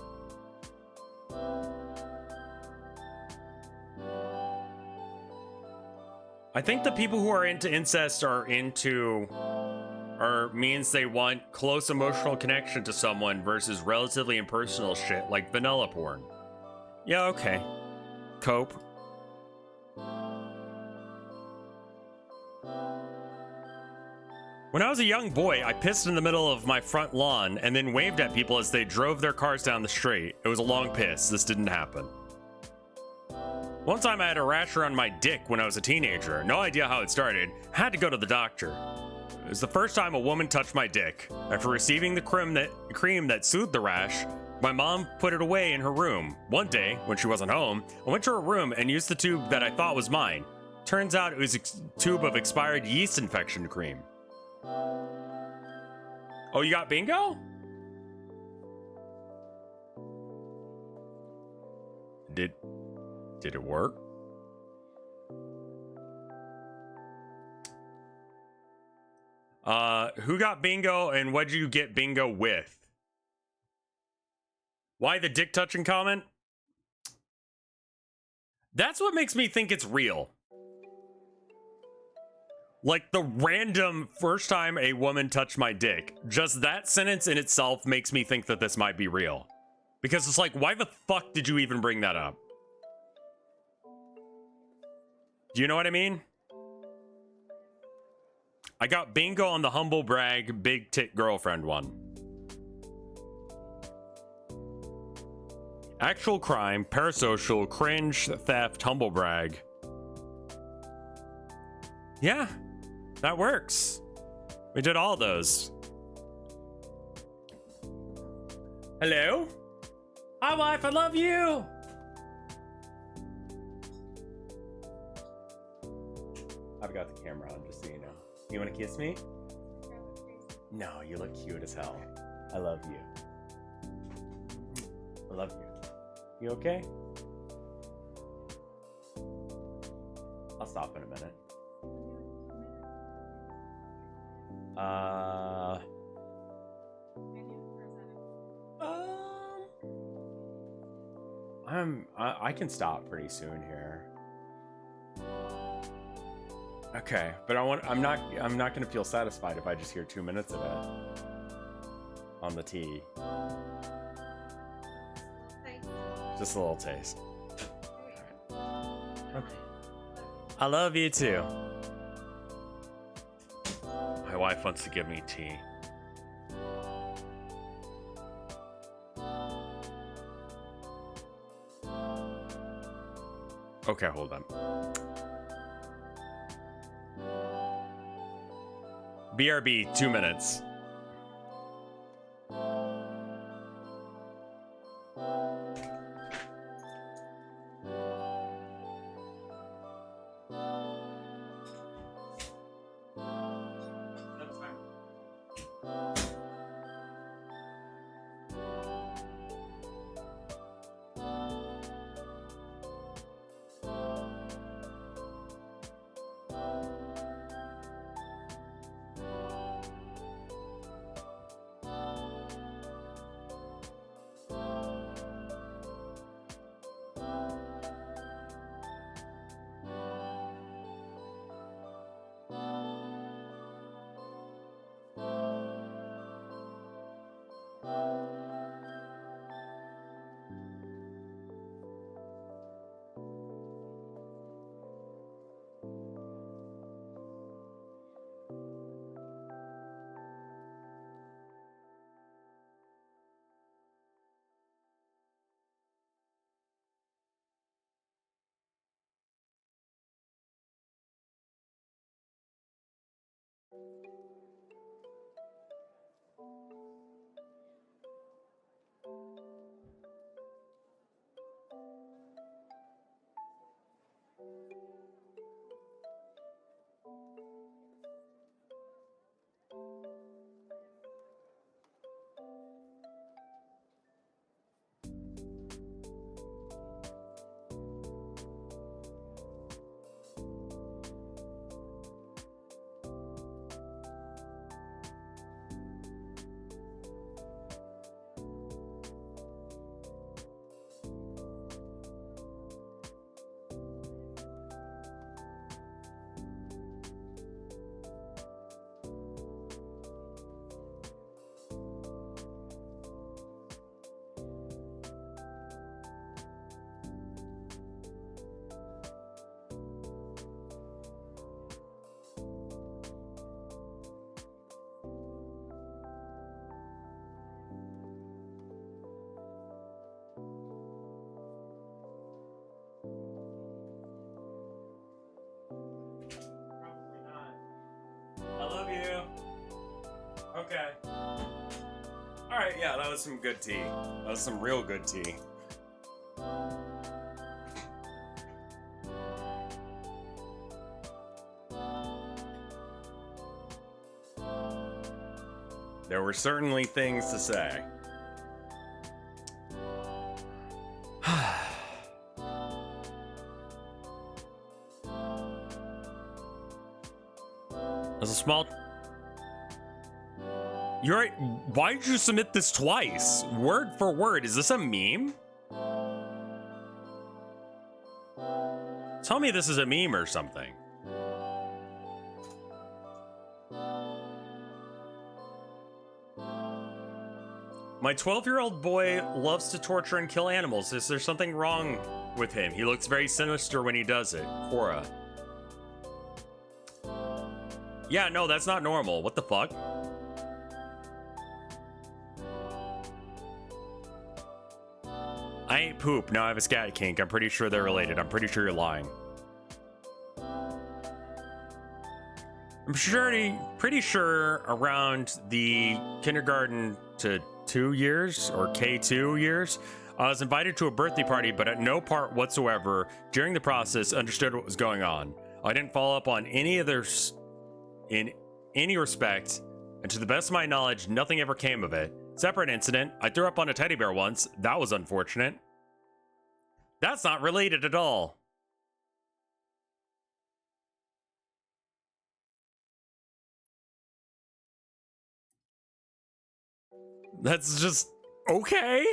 I think the people who are into incest means they want close emotional connection to someone versus relatively impersonal shit like vanilla porn. Yeah, okay. Cope. When I was a young boy, I pissed in the middle of my front lawn and then waved at people as they drove their cars down the street. It was a long piss. This didn't happen. One time I had a rash around my dick when I was a teenager. No idea how it started. Had to go to the doctor. It was the first time a woman touched my dick. After receiving the cream that soothed the rash, my mom put it away in her room. One day, when she wasn't home, I went to her room and used the tube that I thought was mine. Turns out it was a tube of expired yeast infection cream. Oh, you got bingo? Did it work? Who got bingo and what'd you get bingo with? Why the dick touching comment? That's what makes me think it's real. Like the random first time a woman touched my dick. Just that sentence in itself makes me think that this might be real. Because it's like, why the fuck did you even bring that up? Do you know what I mean? I got bingo on the humble brag, big tit girlfriend one. Actual crime, parasocial, cringe, theft, humble brag. Yeah, that works. We did all those. Hello? Hi, wife, I love you! I've got the camera on, just so you know. You want to kiss me? No, you look cute as hell. I love you. I love you. You okay? I'll stop in a minute. I can stop pretty soon here. Okay, but I'm not gonna feel satisfied if I just hear 2 minutes of it on the T. Just a little taste. Right. Okay. I love you too. My wife wants to give me tea. Okay, hold on. BRB, 2 minutes. Okay. Alright, yeah, that was some good tea. That was some real good tea. There were certainly things to say. There's a small... You're right. Why did you submit this twice? Word for word. Is this a meme? Tell me this is a meme or something. My 12-year-old boy loves to torture and kill animals. Is there something wrong with him? He looks very sinister when he does it. Cora. Yeah, no, that's not normal. What the fuck? I ain't poop. Now I have a scat kink. I'm pretty sure they're related. I'm pretty sure you're lying. I'm pretty sure around the kindergarten to 2 years or K2 years, I was invited to a birthday party, but at no part whatsoever during the process understood what was going on. I didn't follow up on any of their in any respect, and to the best of my knowledge, nothing ever came of it. Separate incident, I threw up on a teddy bear once. That was unfortunate. That's not related at all. That's just okay.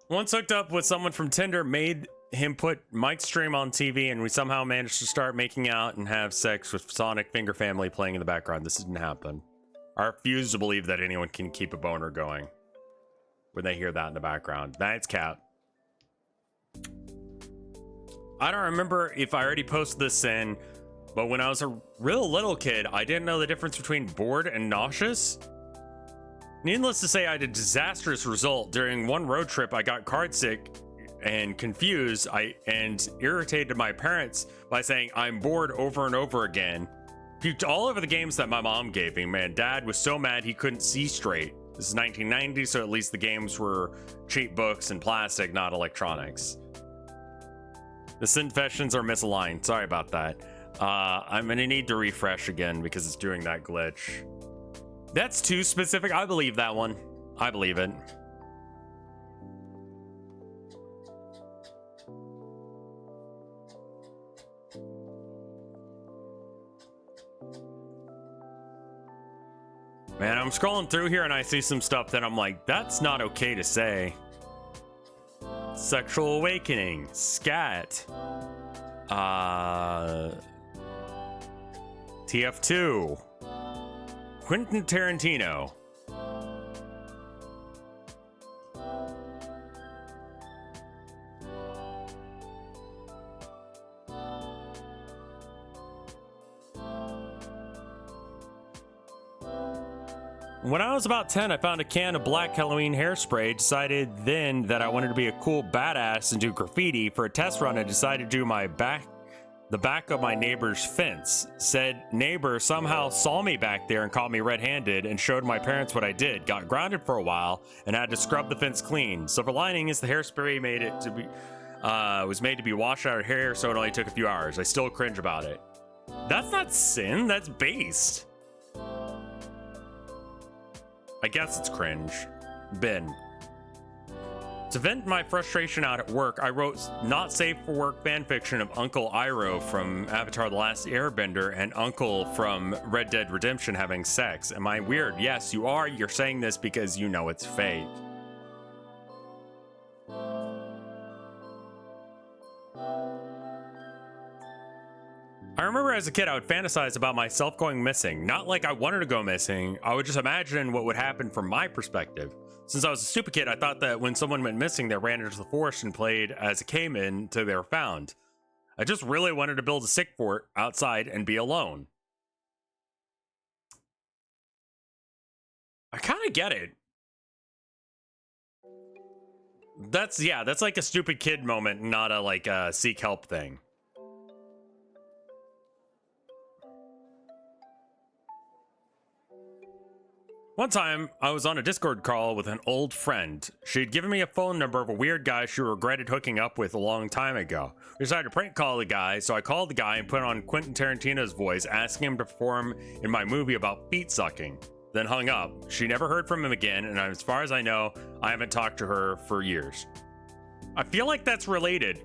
Once hooked up with someone from Tinder, made him put Mike's stream on TV, and we somehow managed to start making out and have sex with Sonic Finger Family playing in the background. This didn't happen. I refuse to believe that anyone can keep a boner going when they hear that in the background. That's cap. I don't remember if I already posted this in, but when I was a real little kid, I didn't know the difference between bored and nauseous. Needless to say, I had a disastrous result. During one road trip, I got card sick and confused and irritated my parents by saying I'm bored over and over again. Puked all over the games that my mom gave me. Man, Dad was so mad he couldn't see straight. This is 1990, so at least the games were cheap books and plastic, not electronics. The Sinfessions are misaligned. Sorry about that. I'm gonna need to refresh again because it's doing that glitch. That's too specific. I believe that one. I believe it. Man, I'm scrolling through here and I see some stuff that I'm like, that's not okay to say. Sexual awakening, scat, TF2, Quentin Tarantino. When I was about 10, I found a can of black Halloween hairspray, decided then that I wanted to be a cool badass and do graffiti. For a test run, I decided to do the back of my neighbor's fence. Said neighbor somehow saw me back there and caught me red-handed and showed my parents what I did. Got grounded for a while and had to scrub the fence clean. Silver lining is the hairspray was made to be washed out of hair, so it only took a few hours. I still cringe about it. That's not sin, that's based. I guess it's cringe. Ben. To vent my frustration out at work, I wrote not safe for work fanfiction of Uncle Iroh from Avatar The Last Airbender and Uncle from Red Dead Redemption having sex. Am I weird? Yes, you are. You're saying this because you know it's fake. I remember as a kid, I would fantasize about myself going missing. Not like I wanted to go missing. I would just imagine what would happen from my perspective. Since I was a stupid kid, I thought that when someone went missing, they ran into the forest and played as a caveman until they were found. I just really wanted to build a sick fort outside and be alone. I kind of get it. That's like a stupid kid moment, not a like seek help thing. One time, I was on a Discord call with an old friend. She'd given me a phone number of a weird guy she regretted hooking up with a long time ago. We decided to prank call the guy, so I called the guy and put on Quentin Tarantino's voice, asking him to perform in my movie about feet sucking. Then hung up. She never heard from him again, and as far as I know, I haven't talked to her for years. I feel like that's related.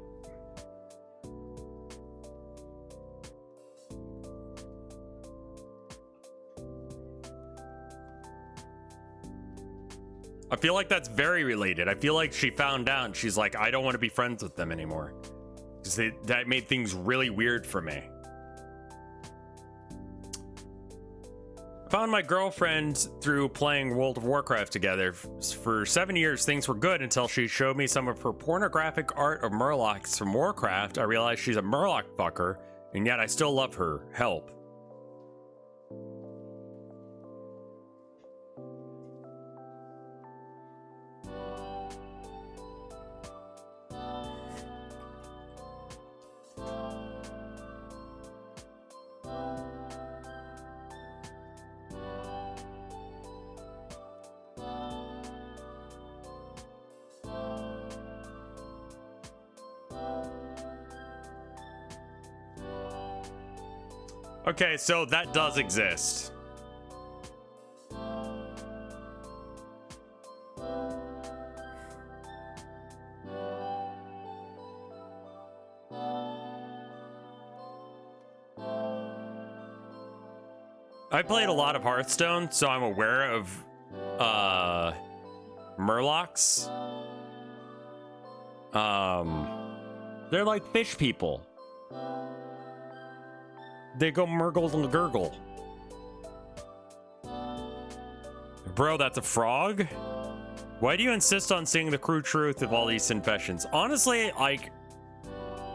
I feel like that's very related. I feel like she found out and she's like, I don't want to be friends with them anymore. Because that made things really weird for me. I found my girlfriend through playing World of Warcraft together. For 7 years, things were good until she showed me some of her pornographic art of Murlocs from Warcraft. I realized she's a Murloc fucker, and yet I still love her. Help. Okay, so that does exist. I played a lot of Hearthstone, so I'm aware of Murlocs. They're like fish people. They go Murgle and Gurgle. Bro, that's a frog? Why do you insist on seeing the true truth of all these Sinfessions? Honestly, like,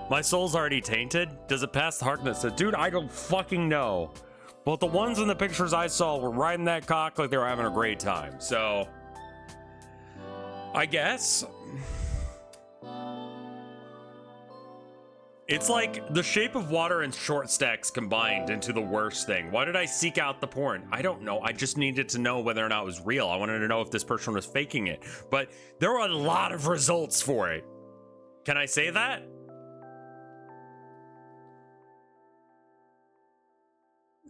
my soul's already tainted. Does it pass the hardness? Dude, I don't fucking know. But the ones in the pictures I saw were riding that cock like they were having a great time. So, I guess. It's like the shape of water and short stacks combined into the worst thing. Why did I seek out the porn? I don't know. I just needed to know whether or not it was real. I wanted to know if this person was faking it. But there were a lot of results for it. Can I say that?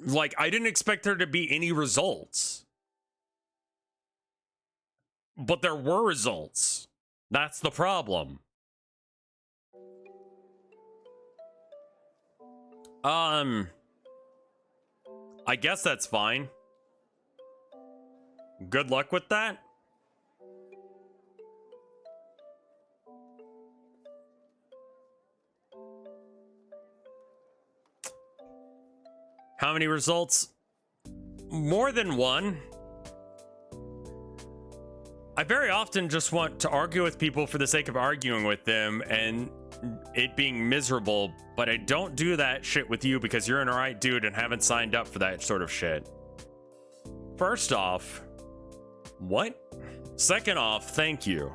Like, I didn't expect there to be any results. But there were results. That's the problem. I guess that's fine. Good luck with that. How many results? More than one. I very often just want to argue with people for the sake of arguing with them and it being miserable, but I don't do that shit with you because you're an alright dude and haven't signed up for that sort of shit. First off, what? Second off, thank you.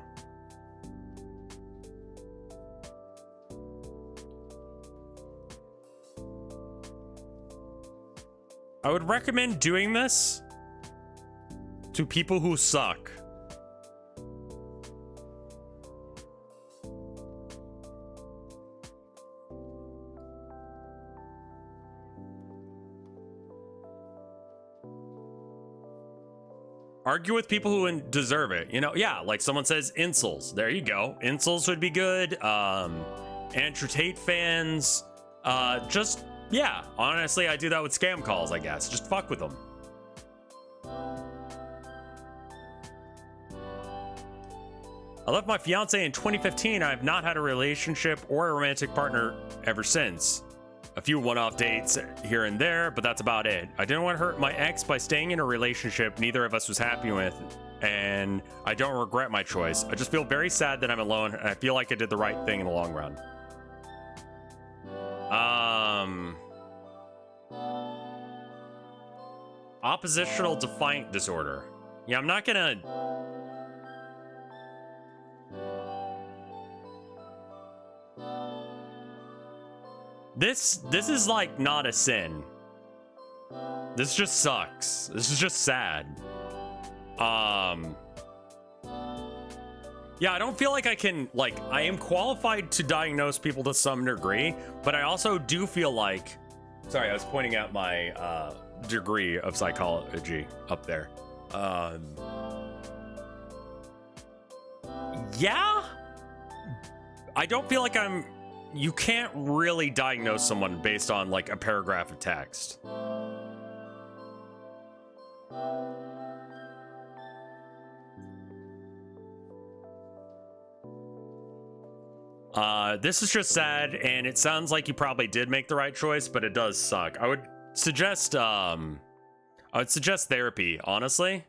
I would recommend doing this to people who suck. Argue with people who deserve it. You know, yeah, like someone says incels. There you go. Incels would be good. Andrew Tate fans. Just, yeah, honestly, I do that with scam calls, I guess. Just fuck with them. I left my fiance in 2015. I have not had a relationship or a romantic partner ever since. A few one-off dates here and there, but that's about it. I didn't want to hurt my ex by staying in a relationship neither of us was happy with, and I don't regret my choice. I just feel very sad that I'm alone, and I feel like I did the right thing in the long run. Oppositional defiant disorder. Yeah, I'm not gonna... This is like not a sin. This just sucks. This is just sad. Yeah, I don't feel like I can, like, I am qualified to diagnose people to some degree, but I also do feel like, sorry, I was pointing out my degree of psychology up there. Yeah, I don't feel like you can't really diagnose someone based on like a paragraph of text. This is just sad, and it sounds like you probably did make the right choice, but it does suck. I would suggest therapy, honestly.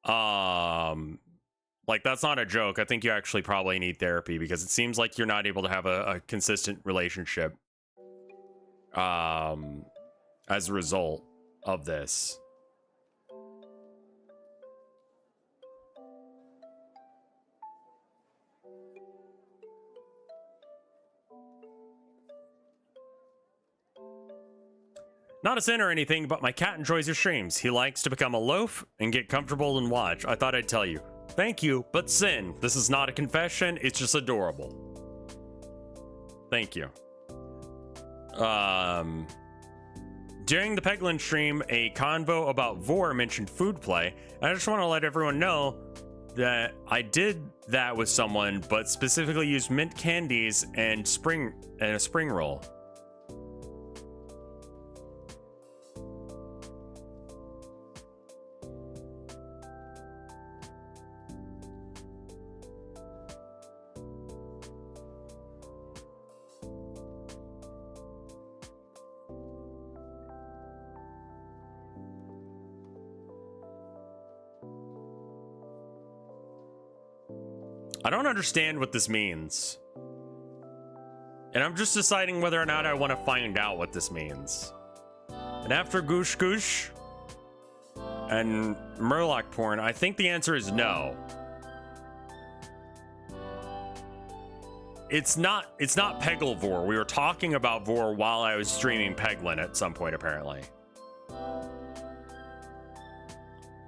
Like, that's not a joke. I think you actually probably need therapy because it seems like you're not able to have a consistent relationship as a result of this. Not a sin or anything, but my cat enjoys your streams. He likes to become a loaf and get comfortable and watch. I thought I'd tell you. Thank you, but sin. This is not a confession. It's just adorable. Thank you. During the Peglin stream, a convo about Vor mentioned food play. And I just want to let everyone know that I did that with someone, but specifically used mint candies and a spring roll. I don't understand what this means. And I'm just deciding whether or not I want to find out what this means. And after Goosh Goosh and Murloc porn, I think the answer is no. It's not Peggle Vor. We were talking about Vor while I was streaming Peglin at some point, apparently.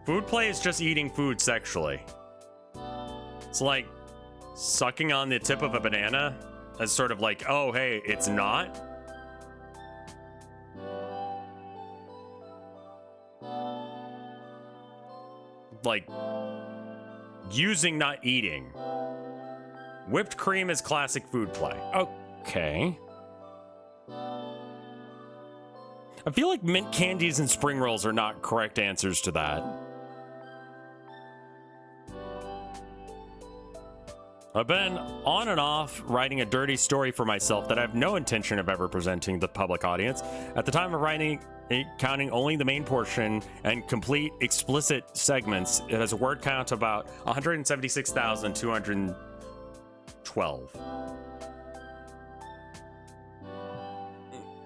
Food play is just eating food sexually. It's like sucking on the tip of a banana as sort of like, oh, hey, it's not. Like using, not eating. Whipped cream is classic food play. Okay. I feel like mint candies and spring rolls are not correct answers to that. I've been on and off writing a dirty story for myself that I have no intention of ever presenting to the public audience. At the time of writing, counting only the main portion and complete explicit segments, it has a word count of about 176,212.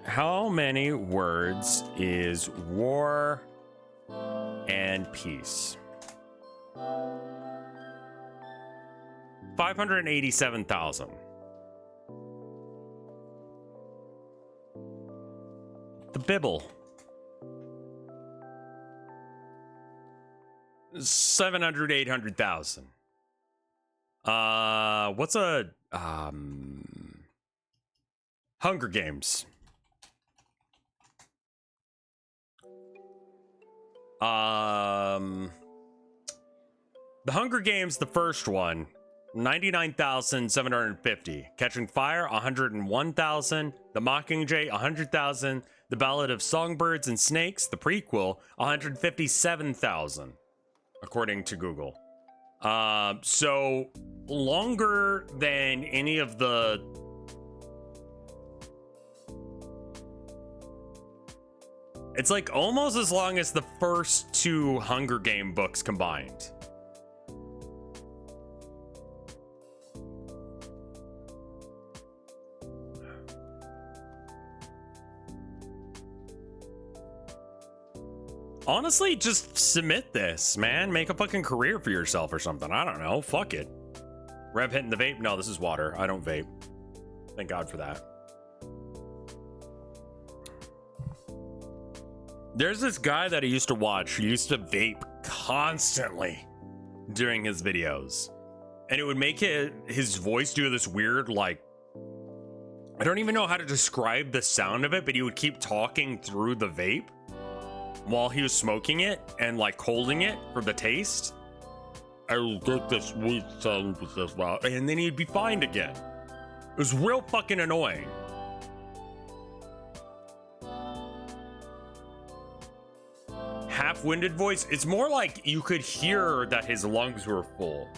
How many words is War and Peace? 587,000. The Bibble. 800,000. What's a Hunger Games? The Hunger Games, the first one, 99,750. Catching Fire, 101,000. The Mockingjay, 100,000. The Ballad of Songbirds and Snakes, the prequel, 157,000, according to Google. So longer than any of the it's like almost as long as the first two Hunger Game books combined. Honestly, just submit this, man. Make a fucking career for yourself or something. I don't know. Fuck it. Rev hitting the vape? No, this is water. I don't vape. Thank God for that. There's this guy that I used to watch. He used to vape constantly during his videos. And it would make his voice do this weird, like, I don't even know how to describe the sound of it, but he would keep talking through the vape while he was smoking it and like holding it for the taste. I'll get this sweet sound with this mouth. And then he'd be fine again. It was real fucking annoying. Half-winded voice. It's more like you could hear that his lungs were full.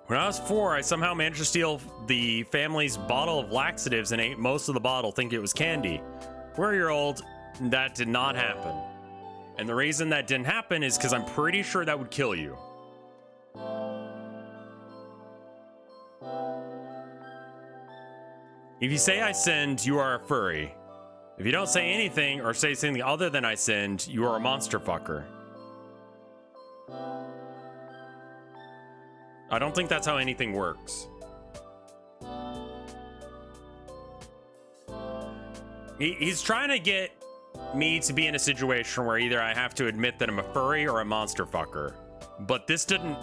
When I was 4, I somehow managed to steal the family's bottle of laxatives and ate most of the bottle thinking it was candy. 4-year-old, that did not happen. And the reason that didn't happen is because I'm pretty sure that would kill you. If you say I sinned, you are a furry. If you don't say anything or say something other than I sinned, you are a monster fucker. I don't think that's how anything works. He's trying to get me to be in a situation where either I have to admit that I'm a furry or a monster fucker. But this didn't...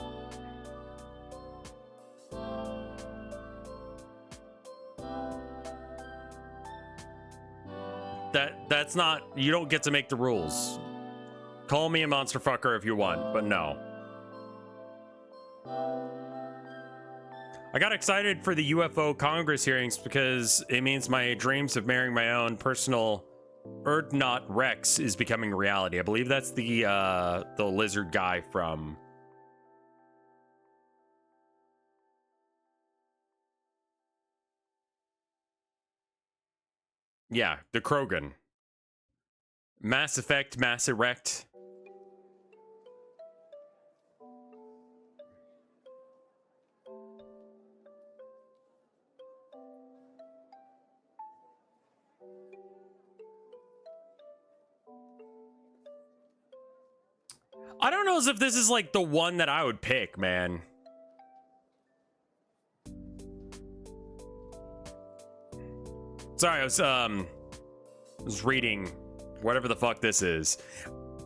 That's not... You don't get to make the rules. Call me a monster fucker if you want, but no. I got excited for the UFO Congress hearings because it means my dreams of marrying my own personal Erdnot Rex is becoming reality. I believe that's the lizard guy from... Yeah, the Krogan. Mass Effect, Mass Erect. I don't know as if this is like the one that I would pick, man. Sorry, I was reading whatever the fuck this is.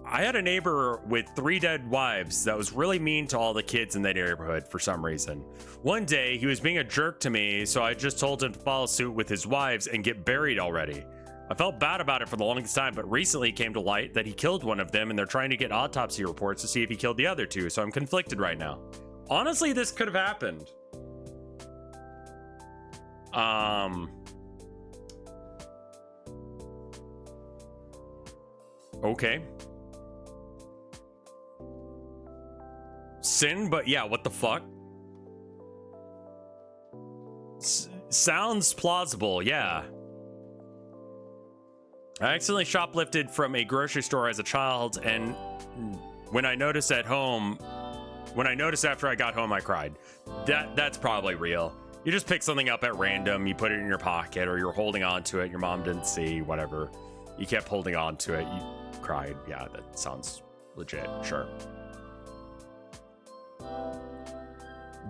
I had a neighbor with 3 dead wives that was really mean to all the kids in that neighborhood for some reason. One day, he was being a jerk to me, so I just told him to follow suit with his wives and get buried already. I felt bad about it for the longest time, but recently it came to light that he killed one of them and they're trying to get autopsy reports to see if he killed the other 2, so I'm conflicted right now. Honestly, this could have happened. Okay. Sin, but yeah, what the fuck? Sounds plausible, yeah. I accidentally shoplifted from a grocery store as a child, and when I noticed after I got home, I cried. That's probably real. You just pick something up at random, you put it in your pocket, or you're holding on to it, your mom didn't see, whatever. You kept holding on to it, you cried. Yeah, that sounds legit, sure.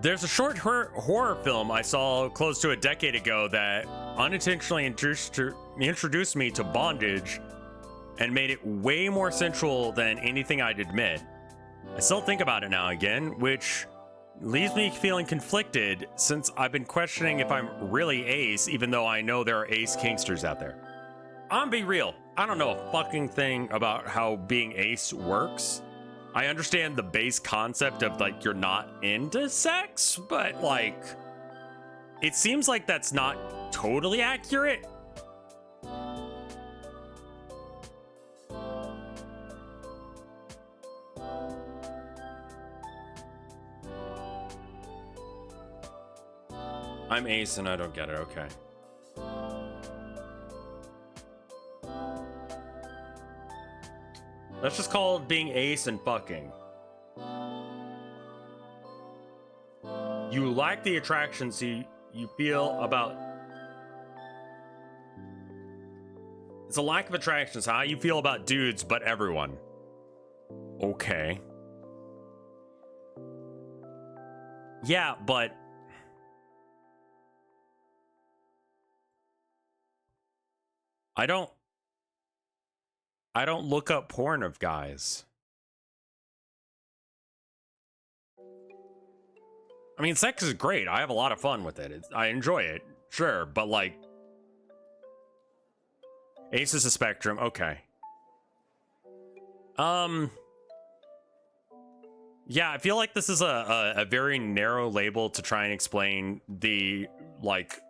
There's a short horror film I saw close to a decade ago that unintentionally introduced me to bondage and made it way more sensual than anything I'd admit. I still think about it now and again, which leaves me feeling conflicted since I've been questioning if I'm really ace, even though I know there are ace kinksters out there. I'm being real. I don't know a fucking thing about how being ace works. I understand the base concept of like you're not into sex, but like it seems like that's not totally accurate. I'm ace and I don't get it, okay. Let's just call it being ace and fucking. You lack the attractions you feel about... It's a lack of attractions, how you feel about dudes, but everyone. Okay. Yeah, but... I I don't look up porn of guys. I mean, sex is great. I have a lot of fun with it. I enjoy it, sure, but like, Ace is a spectrum. Okay. Yeah, I feel like this is a very narrow label to try and explain the, like,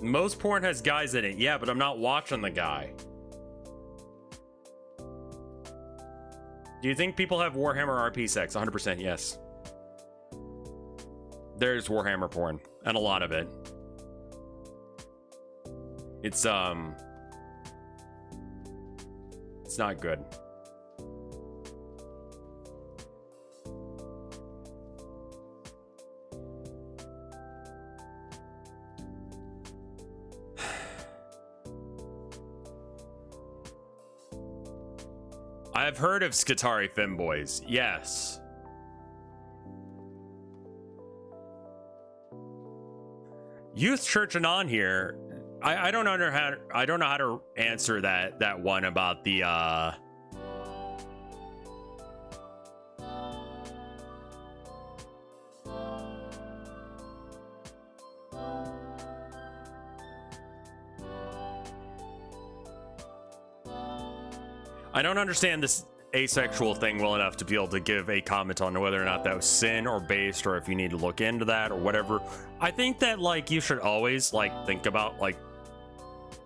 most porn has guys in it. Yeah, but I'm not watching the guy. Do you think people have Warhammer RP sex? 100% yes. There's Warhammer porn, and a lot of it. It's not good. I've heard of Skitari femboys. Yes. Youth Church Anon here. I don't know how to answer that one about the I don't understand this asexual thing well enough to be able to give a comment on whether or not that was sin or based, or if you need to look into that or whatever. I think that, like, you should always, like, think about, like,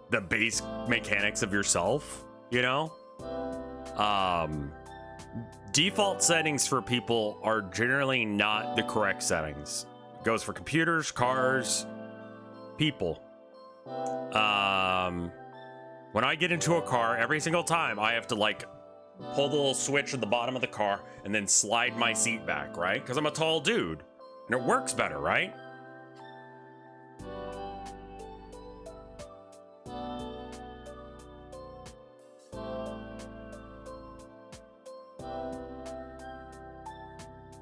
the base mechanics of yourself, you know? Default settings for people are generally not the correct settings. It goes for computers, cars, people. When I get into a car, every single time I have to, like, pull the little switch at the bottom of the car and then slide my seat back, right? Because I'm a tall dude and it works better, right?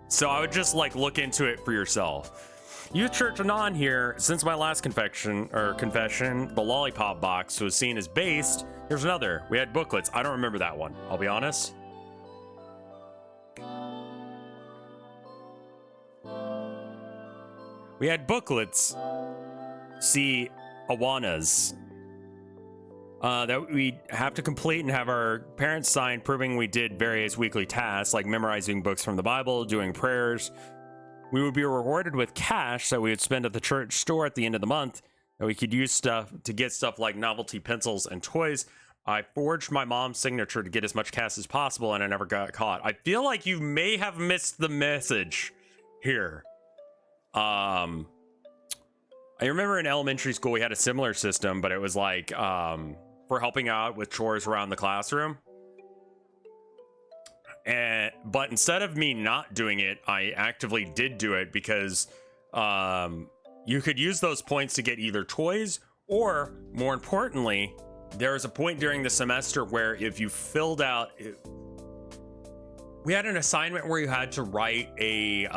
So I would just, like, look into it for yourself. Youth Church Anon here. Since my last confession, the lollipop box was seen as based. Here's another. We had booklets. I don't remember that one, I'll be honest. We had booklets. See, Awanas. That we have to complete and have our parents sign, proving we did various weekly tasks like memorizing books from the Bible, doing prayers. We would be rewarded with cash that we would spend at the church store at the end of the month, that we could use stuff to get stuff like novelty pencils and toys. I forged my mom's signature to get as much cash as possible, and I never got caught. I feel like you may have missed the message here. I remember in elementary school we had a similar system, but it was like for helping out with chores around the classroom. But instead of me not doing it, I actively did do it because you could use those points to get either toys or, more importantly, there was a point during the semester where if you filled out, we had an assignment where you had to write a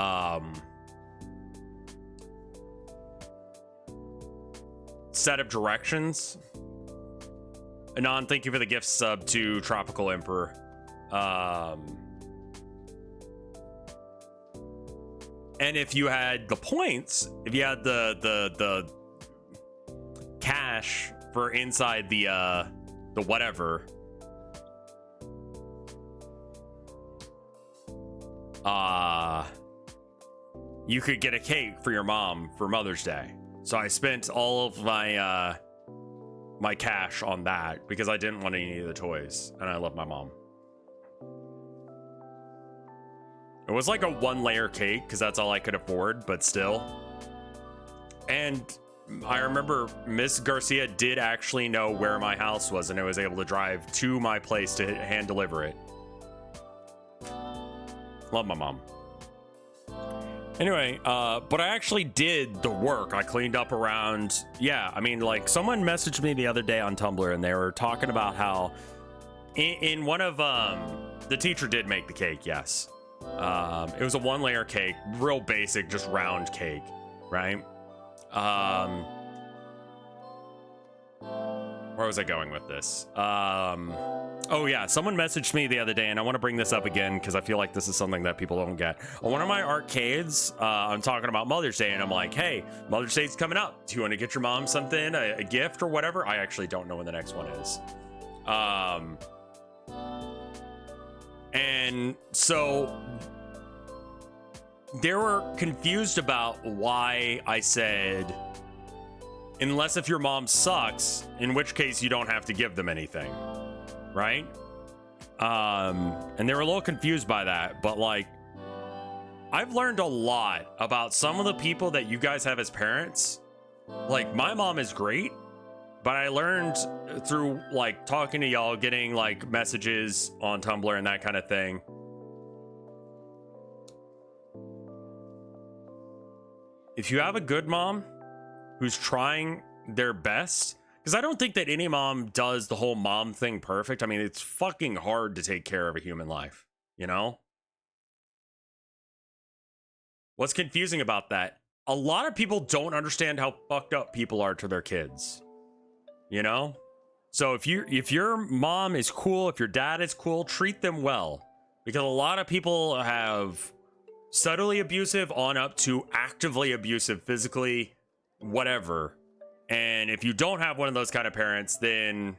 set of directions. Anon, thank you for the gift sub to Tropical Emperor. And if you had the points, if you had the cash for inside the whatever, you could get a cake for your mom for Mother's Day. So I spent all of my my cash on that because I didn't want any of the toys, and I love my mom. It was like a 1-layer cake because that's all I could afford, but still. And I remember Miss Garcia did actually know where my house was, and I was able to drive to my place to hand deliver it. Love my mom. Anyway, but I actually did the work. I cleaned up around, yeah, I mean, like, someone messaged me the other day on Tumblr, and they were talking about how in one of, the teacher did make the cake, yes. It was a 1-layer cake, real basic, just round cake, right? Where was I going with this? Oh yeah, someone messaged me the other day, and I want to bring this up again because I feel like this is something that people don't get. On one of my arcades, I'm talking about Mother's Day, and I'm like, hey, Mother's Day's coming up. Do you want to get your mom something, a gift or whatever? I actually don't know when the next one is. And so they were confused about why I said, unless if your mom sucks, in which case you don't have to give them anything, right? And they were a little confused by that, but like, I've learned a lot about some of the people that you guys have as parents. Like, my mom is great, but I learned through like talking to y'all, getting like messages on Tumblr and that kind of thing. If you have a good mom who's trying their best, because I don't think that any mom does the whole mom thing perfect. I mean, it's fucking hard to take care of a human life, you know? What's confusing about that? A lot of people don't understand how fucked up people are to their kids, you know? So if your mom is cool, if your dad is cool, treat them well. Because a lot of people have subtly abusive on up to actively abusive, physically, whatever. And if you don't have one of those kind of parents, then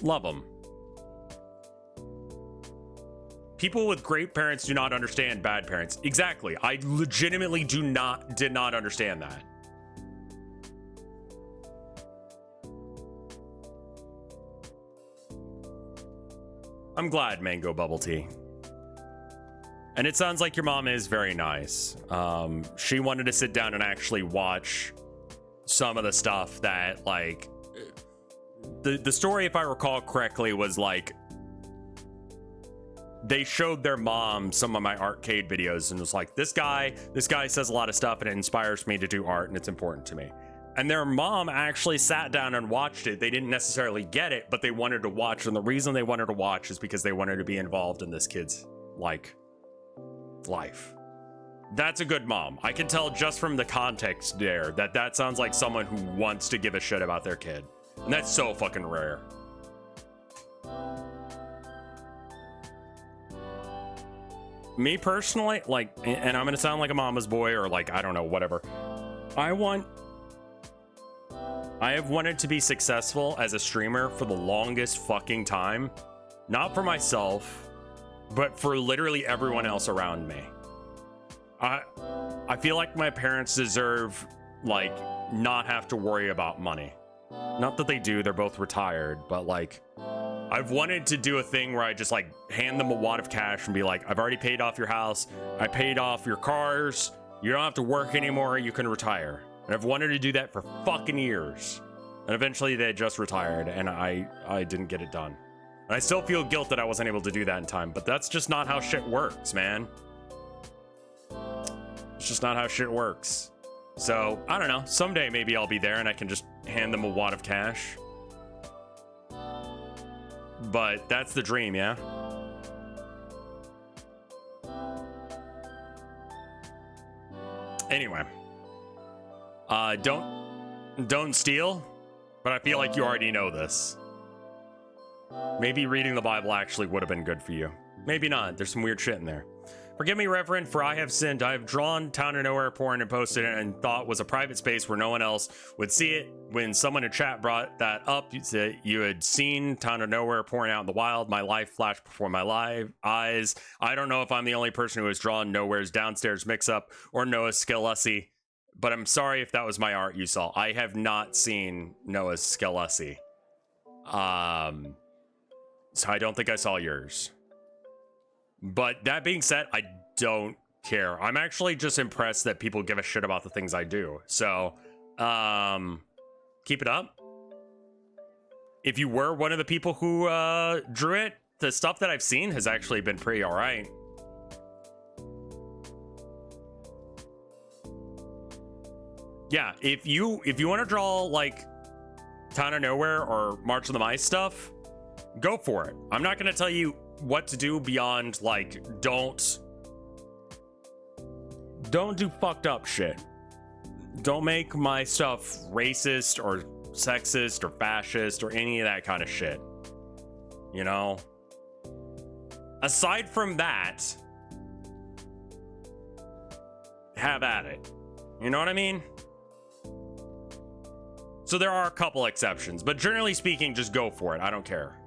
love them. People with great parents do not understand bad parents. Exactly. I legitimately did not understand that. I'm glad, Mango Bubble Tea. And it sounds like your mom is very nice. She wanted to sit down and actually watch some of the stuff that, like, the story, if I recall correctly, was like, they showed their mom some of my arcade videos and was like, this guy says a lot of stuff and it inspires me to do art and it's important to me. And their mom actually sat down and watched it. They didn't necessarily get it, but they wanted to watch. And the reason they wanted to watch is because they wanted to be involved in this kid's, like, life. That's a good mom. I can tell just from the context there that sounds like someone who wants to give a shit about their kid. And that's so fucking rare. Me personally, like, and I'm gonna sound like a mama's boy or like, I don't know, whatever. I have wanted to be successful as a streamer for the longest fucking time. Not for myself, but for literally everyone else around me. I feel like my parents deserve, like, not have to worry about money. Not that they do, they're both retired, but like, I've wanted to do a thing where I just like hand them a wad of cash and be like, I've already paid off your house, I paid off your cars, you don't have to work anymore, you can retire. And I've wanted to do that for fucking years. And eventually they just retired and I didn't get it done. And I still feel guilt that I wasn't able to do that in time, but that's just not how shit works, man. It's just not how shit works. So, I don't know, someday maybe I'll be there and I can just hand them a wad of cash. But that's the dream, yeah? Anyway. Don't steal, but I feel like you already know this. Maybe reading the Bible actually would have been good for you. Maybe not. There's some weird shit in there. Forgive me, Reverend, for I have sinned. I have drawn Town of Nowhere porn and posted it and thought was a private space where no one else would see it. When someone in chat brought that up, you said you had seen Town of Nowhere porn out in the wild. My life flashed before my live eyes. I don't know if I'm the only person who has drawn Nowhere's downstairs mix-up or Noah's Skelussi, but I'm sorry if that was my art you saw. I have not seen Noah's Skelussi. So I don't think I saw yours. But that being said, I don't care. I'm actually just impressed that people give a shit about the things I do. So, keep it up. If you were one of the people who drew it, the stuff that I've seen has actually been pretty all right. Yeah, if you want to draw like Town of Nowhere or March of the Mice stuff, go for it. I'm not going to tell you what to do beyond like don't do fucked up shit. Don't make my stuff racist or sexist or fascist or any of that kind of shit. You know? Aside from that, have at it. You know what I mean? So there are a couple exceptions, but generally speaking, just go for it. I don't care.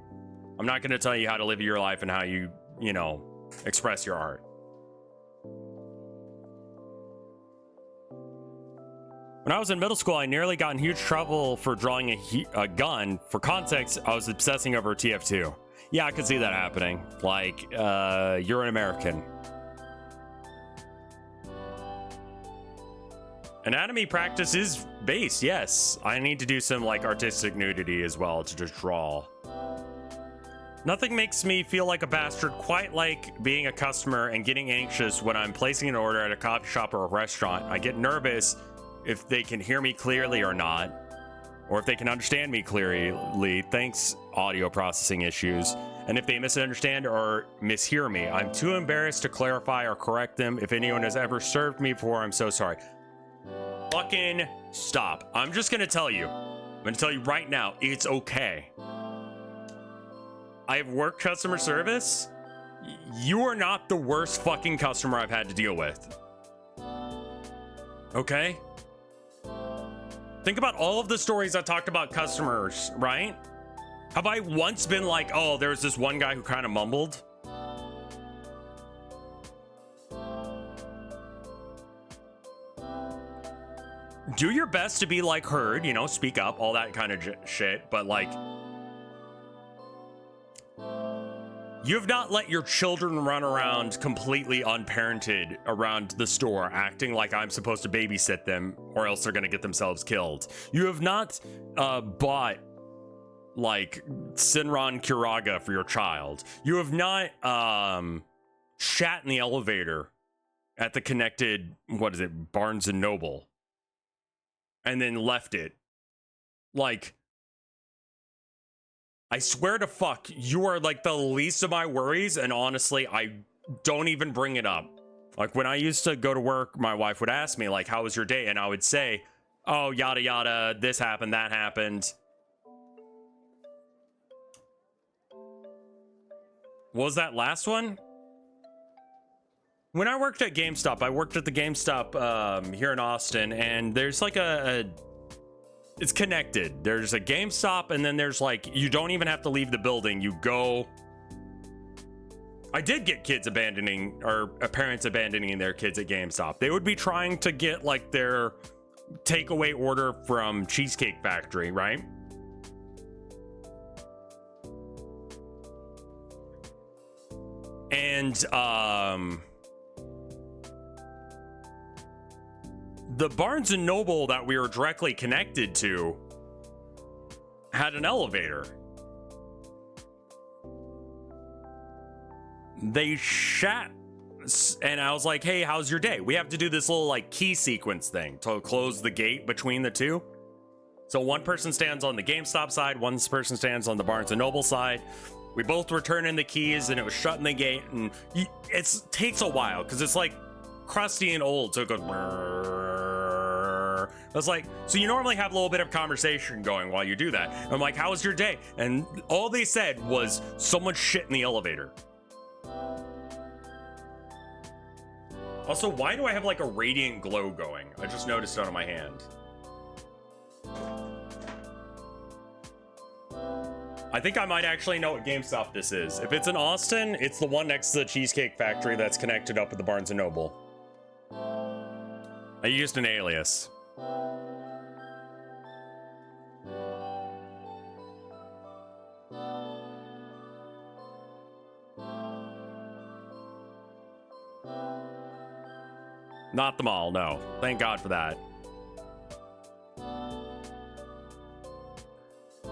I'm not going to tell you how to live your life and how you know, express your art. When I was in middle school, I nearly got in huge trouble for drawing a gun. For context, I was obsessing over TF2. Yeah, I could see that happening. Like, you're an American. Anatomy practice is base, yes. I need to do some, like, artistic nudity as well to just draw. Nothing makes me feel like a bastard quite like being a customer and getting anxious when I'm placing an order at a coffee shop or a restaurant. I get nervous if they can hear me clearly or not, or if they can understand me clearly, thanks audio processing issues, and if they misunderstand or mishear me. I'm too embarrassed to clarify or correct them. If anyone has ever served me before, I'm so sorry. Fucking stop. I'm just gonna tell you. I'm gonna tell you right now, it's okay. I have worked customer service. You are not the worst fucking customer I've had to deal with. Okay? Think about all of the stories I talked about customers, right? Have I once been like, oh, there's this one guy who kind of mumbled? Do your best to be like heard, you know, speak up, all that kind of shit, but like, you have not let your children run around completely unparented around the store, acting like I'm supposed to babysit them or else they're gonna get themselves killed. You have not bought like Sinran Kiraga for your child. You have not shat in the elevator at the connected, what is it, Barnes and Noble, and then left it. Like, I swear to fuck, you are like the least of my worries, and honestly, I don't even bring it up. Like, when I used to go to work, my wife would ask me, like, how was your day? And I would say, oh, yada yada, this happened, that happened. What was that last one? When I worked at GameStop, I worked at the GameStop here in Austin, and there's like it's connected. There's a GameStop, and then there's like, you don't even have to leave the building. You go. I did get kids abandoning, or parents abandoning their kids at GameStop. They would be trying to get like their takeaway order from Cheesecake Factory, right? And the Barnes and Noble that we were directly connected to had an elevator. They shat, and I was like, hey, how's your day? We have to do this little like key sequence thing to close the gate between the two. So one person stands on the GameStop side, one person stands on the Barnes and Noble side. We both return in the keys, and it was shutting the gate, and it takes a while because it's like crusty and old, so it goes. I was like, so you normally have a little bit of conversation going while you do that. And I'm like, how was your day? And all they said was, so much shit in the elevator. Also, why do I have like a radiant glow going? I just noticed it on my hand. I think I might actually know what GameStop this is. If it's in Austin, it's the one next to the Cheesecake Factory that's connected up with the Barnes & Noble. I used an alias. Not the mall, no. Thank God for that.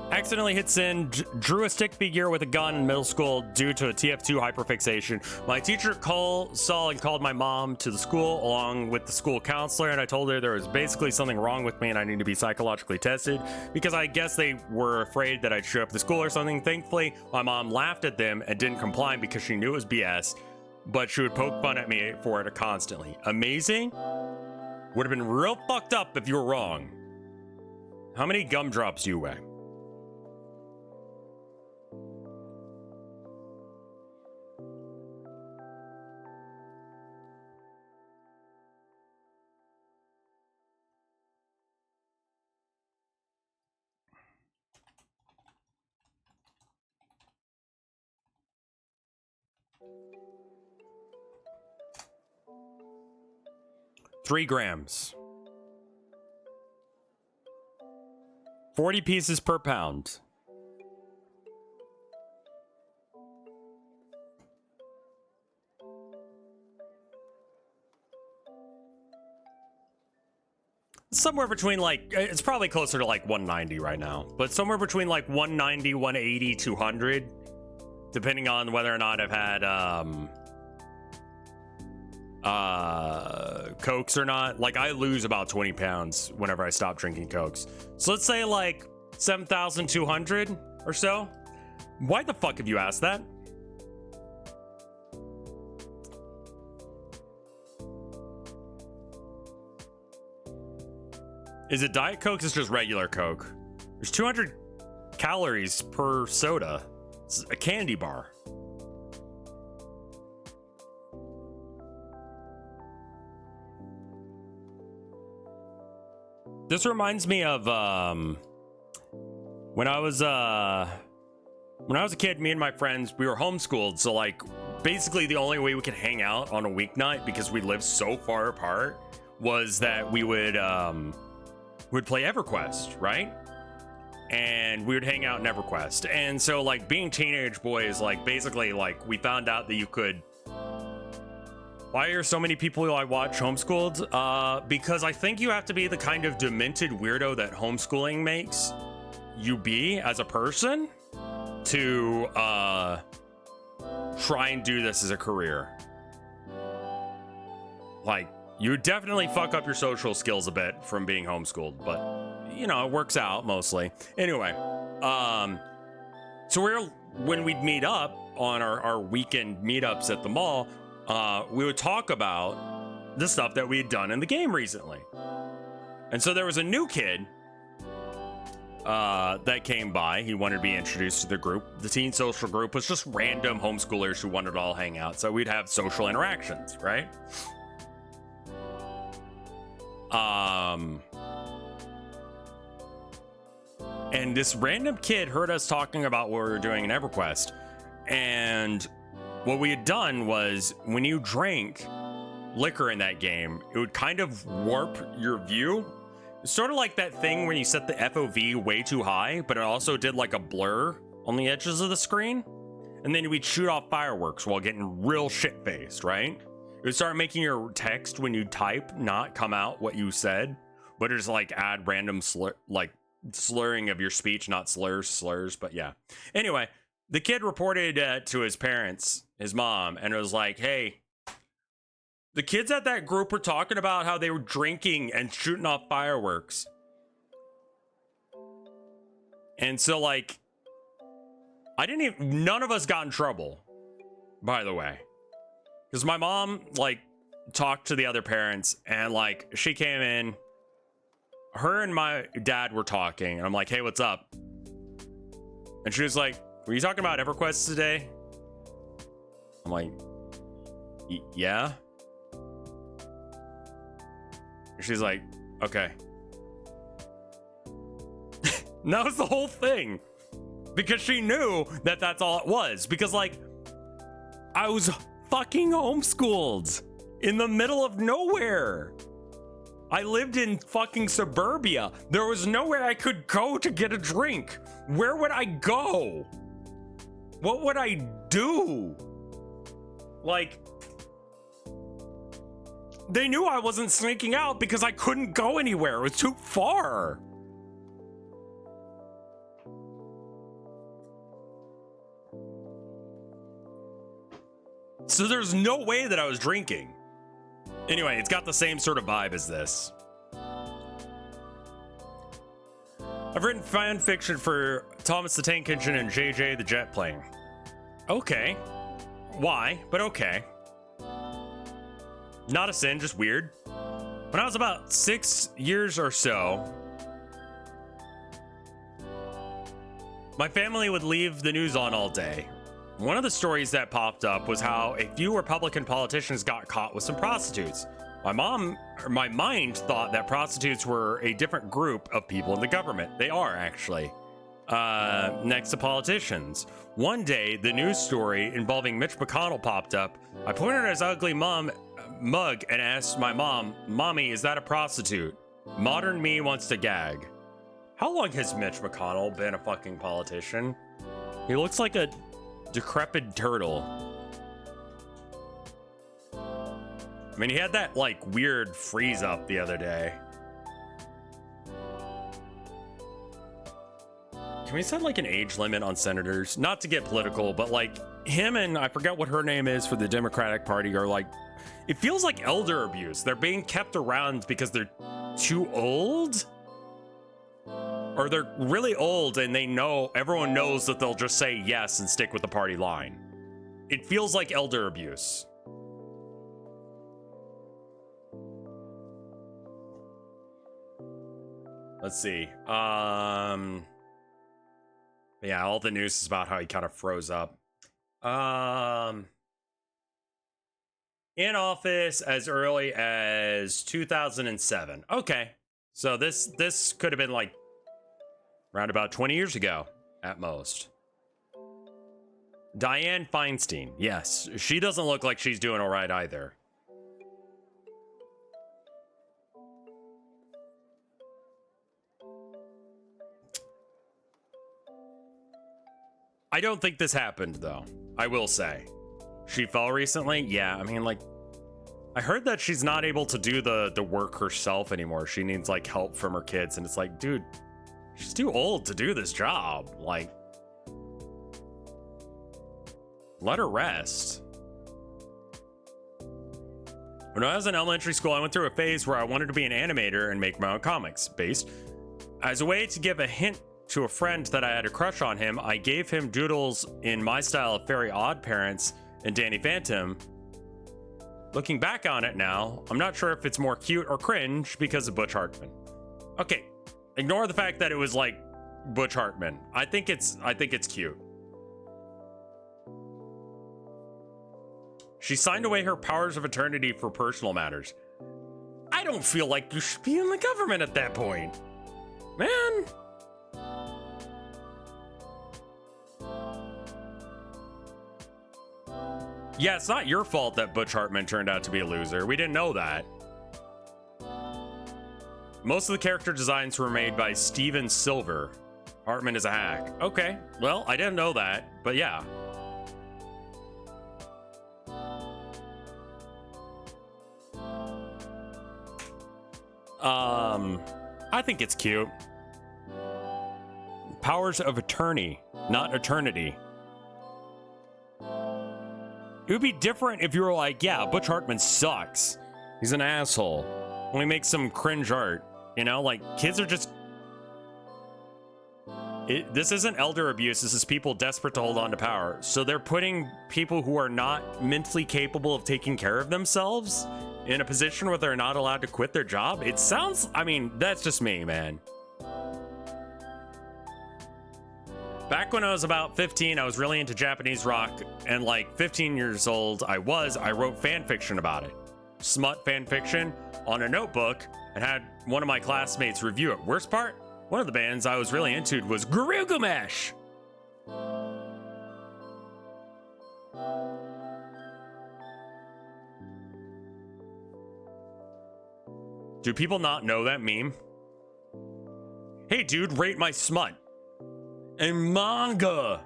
Accidentally hit sin, drew a stick figure with a gun in middle school due to a TF2 hyperfixation. My teacher saw and called my mom to the school along with the school counselor, and I told her there was basically something wrong with me and I need to be psychologically tested because I guess they were afraid that I'd show up to school or something. Thankfully, my mom laughed at them and didn't comply because she knew it was BS, but she would poke fun at me for it constantly. Amazing? Would have been real fucked up if you were wrong. How many gumdrops do you weigh? Three grams. 40 pieces per pound. Somewhere between like, it's probably closer to like 190 right now, but somewhere between like 190, 180, 200, depending on whether or not I've had Cokes or not. Like, I lose about 20 pounds whenever I stop drinking Cokes. So let's say like 7,200 or so. Why the fuck have you asked that? Is it Diet Coke? It's just regular Coke. There's 200 calories per soda. It's a candy bar. This reminds me of when I was a kid, me and my friends, we were homeschooled, so like basically the only way we could hang out on a weeknight, because we lived so far apart, was that we would play EverQuest, right? And we would hang out in EverQuest. And so like being teenage boys, like basically like we found out that you could. Why are so many people who I watch homeschooled? Because I think you have to be the kind of demented weirdo that homeschooling makes you be as a person to try and do this as a career. Like, you definitely fuck up your social skills a bit from being homeschooled, but you know, it works out mostly. Anyway, so when we'd meet up on our weekend meetups at the mall, we would talk about the stuff that we had done in the game recently. And so there was a new kid that came by. He wanted to be introduced to the group. The teen social group was just random homeschoolers who wanted to all hang out. So we'd have social interactions, right? And this random kid heard us talking about what we were doing in EverQuest. And what we had done was, when you drank liquor in that game, it would kind of warp your view. It's sort of like that thing when you set the FOV way too high, but it also did like a blur on the edges of the screen. And then we'd shoot off fireworks while getting real shit-faced, right? It would start making your text when you type not come out what you said, but just like add random slurring of your speech, not slurs, but yeah. Anyway, the kid reported to his parents, his mom, and it was like, hey, the kids at that group were talking about how they were drinking and shooting off fireworks. And so like, none of us got in trouble, by the way. Because my mom, like, talked to the other parents, and, like, she came in. Her and my dad were talking, and I'm like, hey, what's up? And she was like, were you talking about EverQuest today? I'm like, yeah. She's like, okay. And that was the whole thing. Because she knew that that's all it was. Because, like, I was fucking homeschooled in the middle of nowhere. I lived in fucking suburbia. There was nowhere I could go to get a drink. Where would I go? What would I do? Like, they knew I wasn't sneaking out because I couldn't go anywhere. It was too far. So there's no way that I was drinking. Anyway, it's got the same sort of vibe as this. I've written fan fiction for Thomas the Tank Engine and JJ the Jet Plane. Okay. Why? But okay. Not a sin, just weird. When I was about 6 years or so, My family would leave the news on all day. One of the stories that popped up was how a few Republican politicians got caught with some prostitutes. My mind thought that prostitutes were a different group of people in the government. They are, actually. Next to politicians. One day, the news story involving Mitch McConnell popped up. I pointed at his ugly mug and asked my mom, "Mommy, is that a prostitute?" Modern me wants to gag. How long has Mitch McConnell been a fucking politician? He looks like a decrepit turtle. I mean, he had that, like, weird freeze up the other day. Can we set, like, an age limit on senators? Not to get political, but, like, him and I forget what her name is for the Democratic Party are, like, it feels like elder abuse. They're being kept around because they're too old? Or they're really old and everyone knows that they'll just say yes and stick with the party line. It feels like elder abuse. Let's see. Yeah, all the news is about how he kind of froze up. In office as early as 2007. Okay. So this could have been like around about 20 years ago at most. Dianne Feinstein. Yes, she doesn't look like she's doing all right either. I don't think this happened, though. I will say. She fell recently? Yeah, I mean, like, I heard that she's not able to do the work herself anymore. She needs, like, help from her kids, and it's like, dude, she's too old to do this job. Like, let her rest. When I was in elementary school, I went through a phase where I wanted to be an animator and make my own comics. Based as a way to give a hint to a friend that I had a crush on him, I gave him doodles in my style of Very Odd Parents and Danny Phantom. Looking back on it now, I'm not sure if it's more cute or cringe because of Butch Hartman. Okay, ignore the fact that it was like Butch Hartman. I think it's cute. She signed away her powers of attorney for personal matters. I don't feel like you should be in the government at that point, man. Yeah, it's not your fault that Butch Hartman turned out to be a loser. We didn't know that. Most of the character designs were made by Steven Silver. Hartman is a hack. Okay, well, I didn't know that, but yeah. I think it's cute. Powers of attorney, not eternity. It would be different if you were like, yeah, Butch Hartman sucks. He's an asshole. Only makes some cringe art. You know, like, kids are just... This isn't elder abuse. This is people desperate to hold on to power. So they're putting people who are not mentally capable of taking care of themselves in a position where they're not allowed to quit their job. It sounds... I mean, that's just me, man. Back when I was about 15, I was really into Japanese rock, and like 15 years old I wrote fan fiction about it. Smut fan fiction on a notebook, and had one of my classmates review it. Worst part? One of the bands I was really into was Gilgamesh. Do people not know that meme? Hey dude, rate my smut. And manga.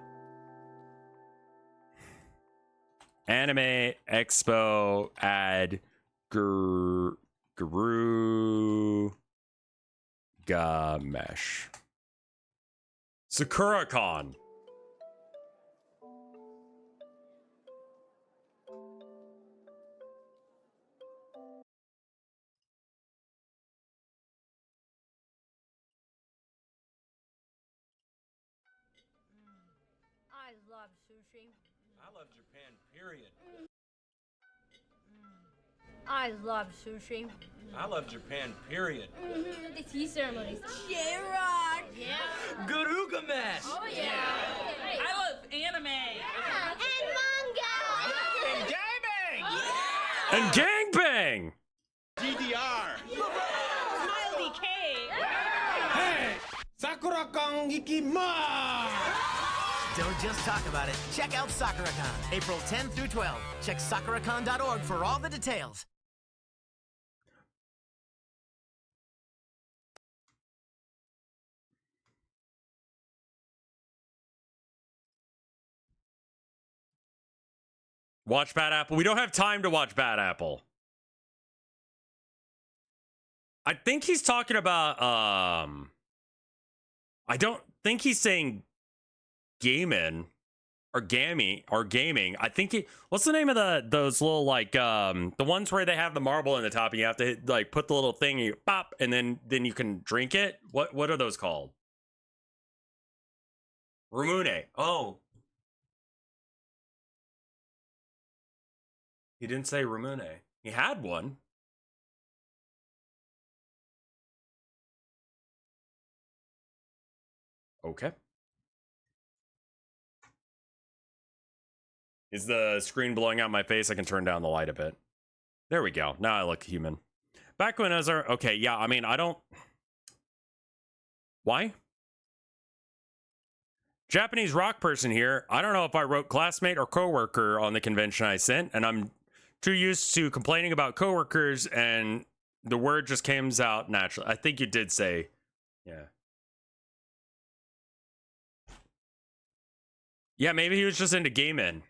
Anime Expo ad Gamesh. Sakura-con. I love sushi. I love Japan, period. I love sushi. I love Japan, period. The tea ceremonies. J-Rock! Yeah. Garuga Mesh! Oh, yeah. I love anime! Yeah. And manga! And gaming! And gangbang! DDR! Smiley K! Hey! Sakura-kan ikimasu! Don't just talk about it. Check out Sakura-Con, April 10 through 12. Check sakuracon.org for all the details. Watch Bad Apple. We don't have time to watch Bad Apple. I think he's talking about, I don't think he's saying gaming or gaming. I think what's the name of those little, like, the ones where they have the marble in the top and you have to hit, like, put the little thing and you pop and then you can drink it? What are those called? Rumune. Oh. He didn't say Ramune. He had one. Okay. Is the screen blowing out my face? I can turn down the light a bit. There we go. Now I look human. Back when I was... Okay, yeah, I mean, I don't... Why? Japanese rock person here. I don't know if I wrote classmate or coworker on the convention I sent, and I'm too used to complaining about coworkers, and the word just comes out naturally. I think you did say, yeah. Yeah, maybe he was just into gaming.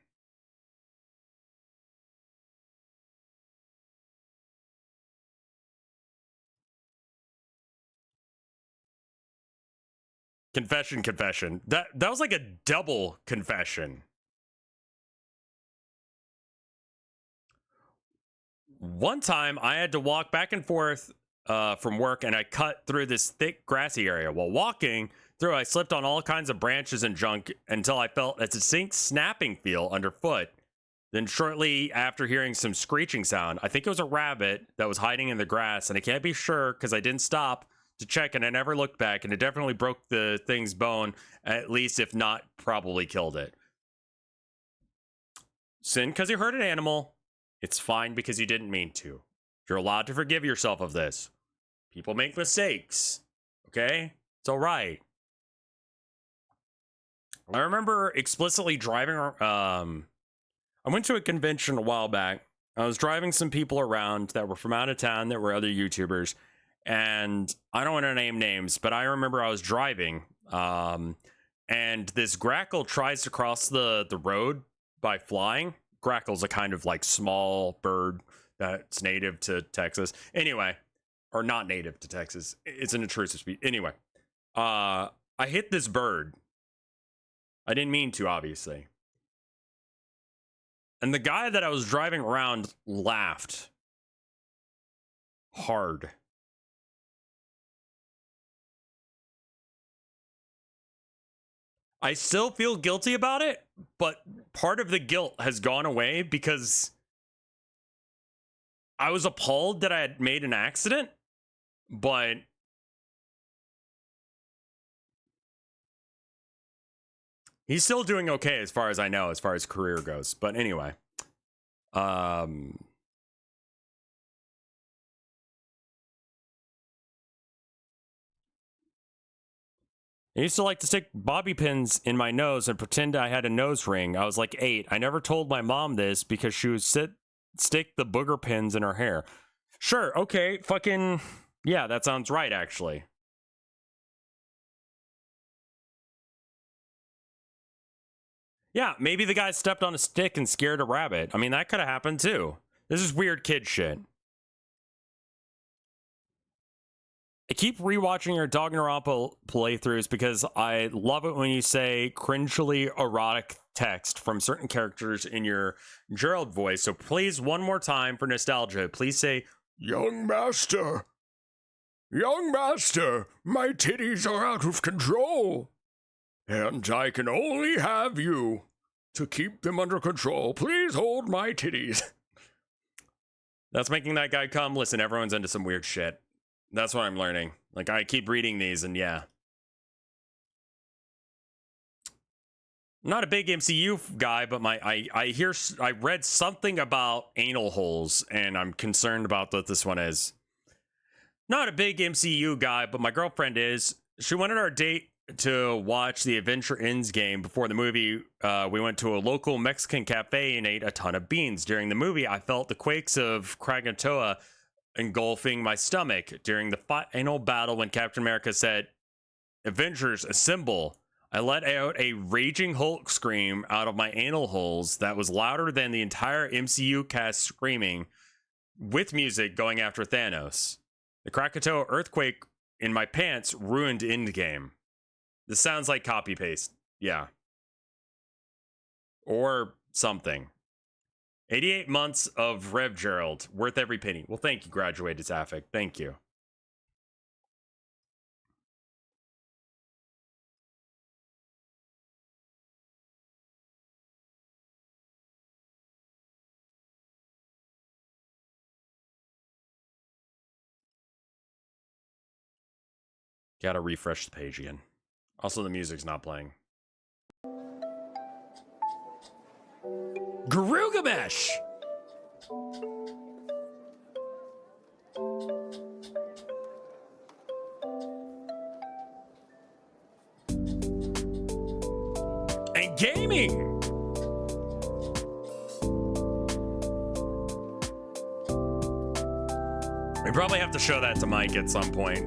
Confession. That was like a double confession. One time I had to walk back and forth from work, and I cut through this thick grassy area. While walking through, I slipped on all kinds of branches and junk until I felt a distinct snapping feel underfoot. Then shortly after hearing some screeching sound, I think it was a rabbit that was hiding in the grass, and I can't be sure because I didn't stop to check and I never looked back, and it definitely broke the thing's bone, at least if not probably killed it. Sin because you hurt an animal. It's fine because you didn't mean to. You're allowed to forgive yourself of this. People make mistakes. Okay? It's all right. I remember explicitly driving... I went to a convention a while back. I was driving some people around that were from out of town that were other YouTubers. And I don't want to name names, but I remember I was driving. And this grackle tries to cross the road by flying. Grackle's a kind of like small bird that's native to Texas. Anyway, or not native to Texas. It's an intrusive species. Anyway, I hit this bird. I didn't mean to, obviously. And the guy that I was driving around laughed hard. I still feel guilty about it, but part of the guilt has gone away because I was appalled that I had made an accident, but he's still doing okay as far as I know, as far as career goes. But anyway, I used to like to stick bobby pins in my nose and pretend I had a nose ring. I was like 8. I never told my mom this because she would stick the booger pins in her hair. Sure, okay, fucking... Yeah, that sounds right, actually. Yeah, maybe the guy stepped on a stick and scared a rabbit. I mean, that could have happened, too. This is weird kid shit. I keep rewatching your Danganronpa playthroughs because I love it when you say cringily erotic text from certain characters in your Gerald voice. So please, one more time for nostalgia, please say, "Young master, my titties are out of control, and I can only have you to keep them under control. Please hold my titties." That's making that guy come. Listen, everyone's into some weird shit. That's what I'm learning. Like, I keep reading these, and yeah. Not a big MCU guy, but I read something about anal holes, and I'm concerned about what this one is. Not a big MCU guy, but my girlfriend is. She wanted our date to watch the Adventure Ends game before the movie. We went to a local Mexican cafe and ate a ton of beans. During the movie, I felt the quakes of Krakatoa engulfing my stomach. During the final battle, when Captain America said, "Avengers, assemble," I let out a raging Hulk scream out of my anal holes that was louder than the entire MCU cast screaming with music going after Thanos. The Krakatoa earthquake in my pants ruined Endgame. This sounds like copy paste. Yeah. Or something. 88 months of Rev Gerald. Worth every penny. Well, thank you, graduated Zafik. Thank you. Gotta refresh the page again. Also, the music's not playing. Garugamesh! And gaming! We probably have to show that to Mike at some point.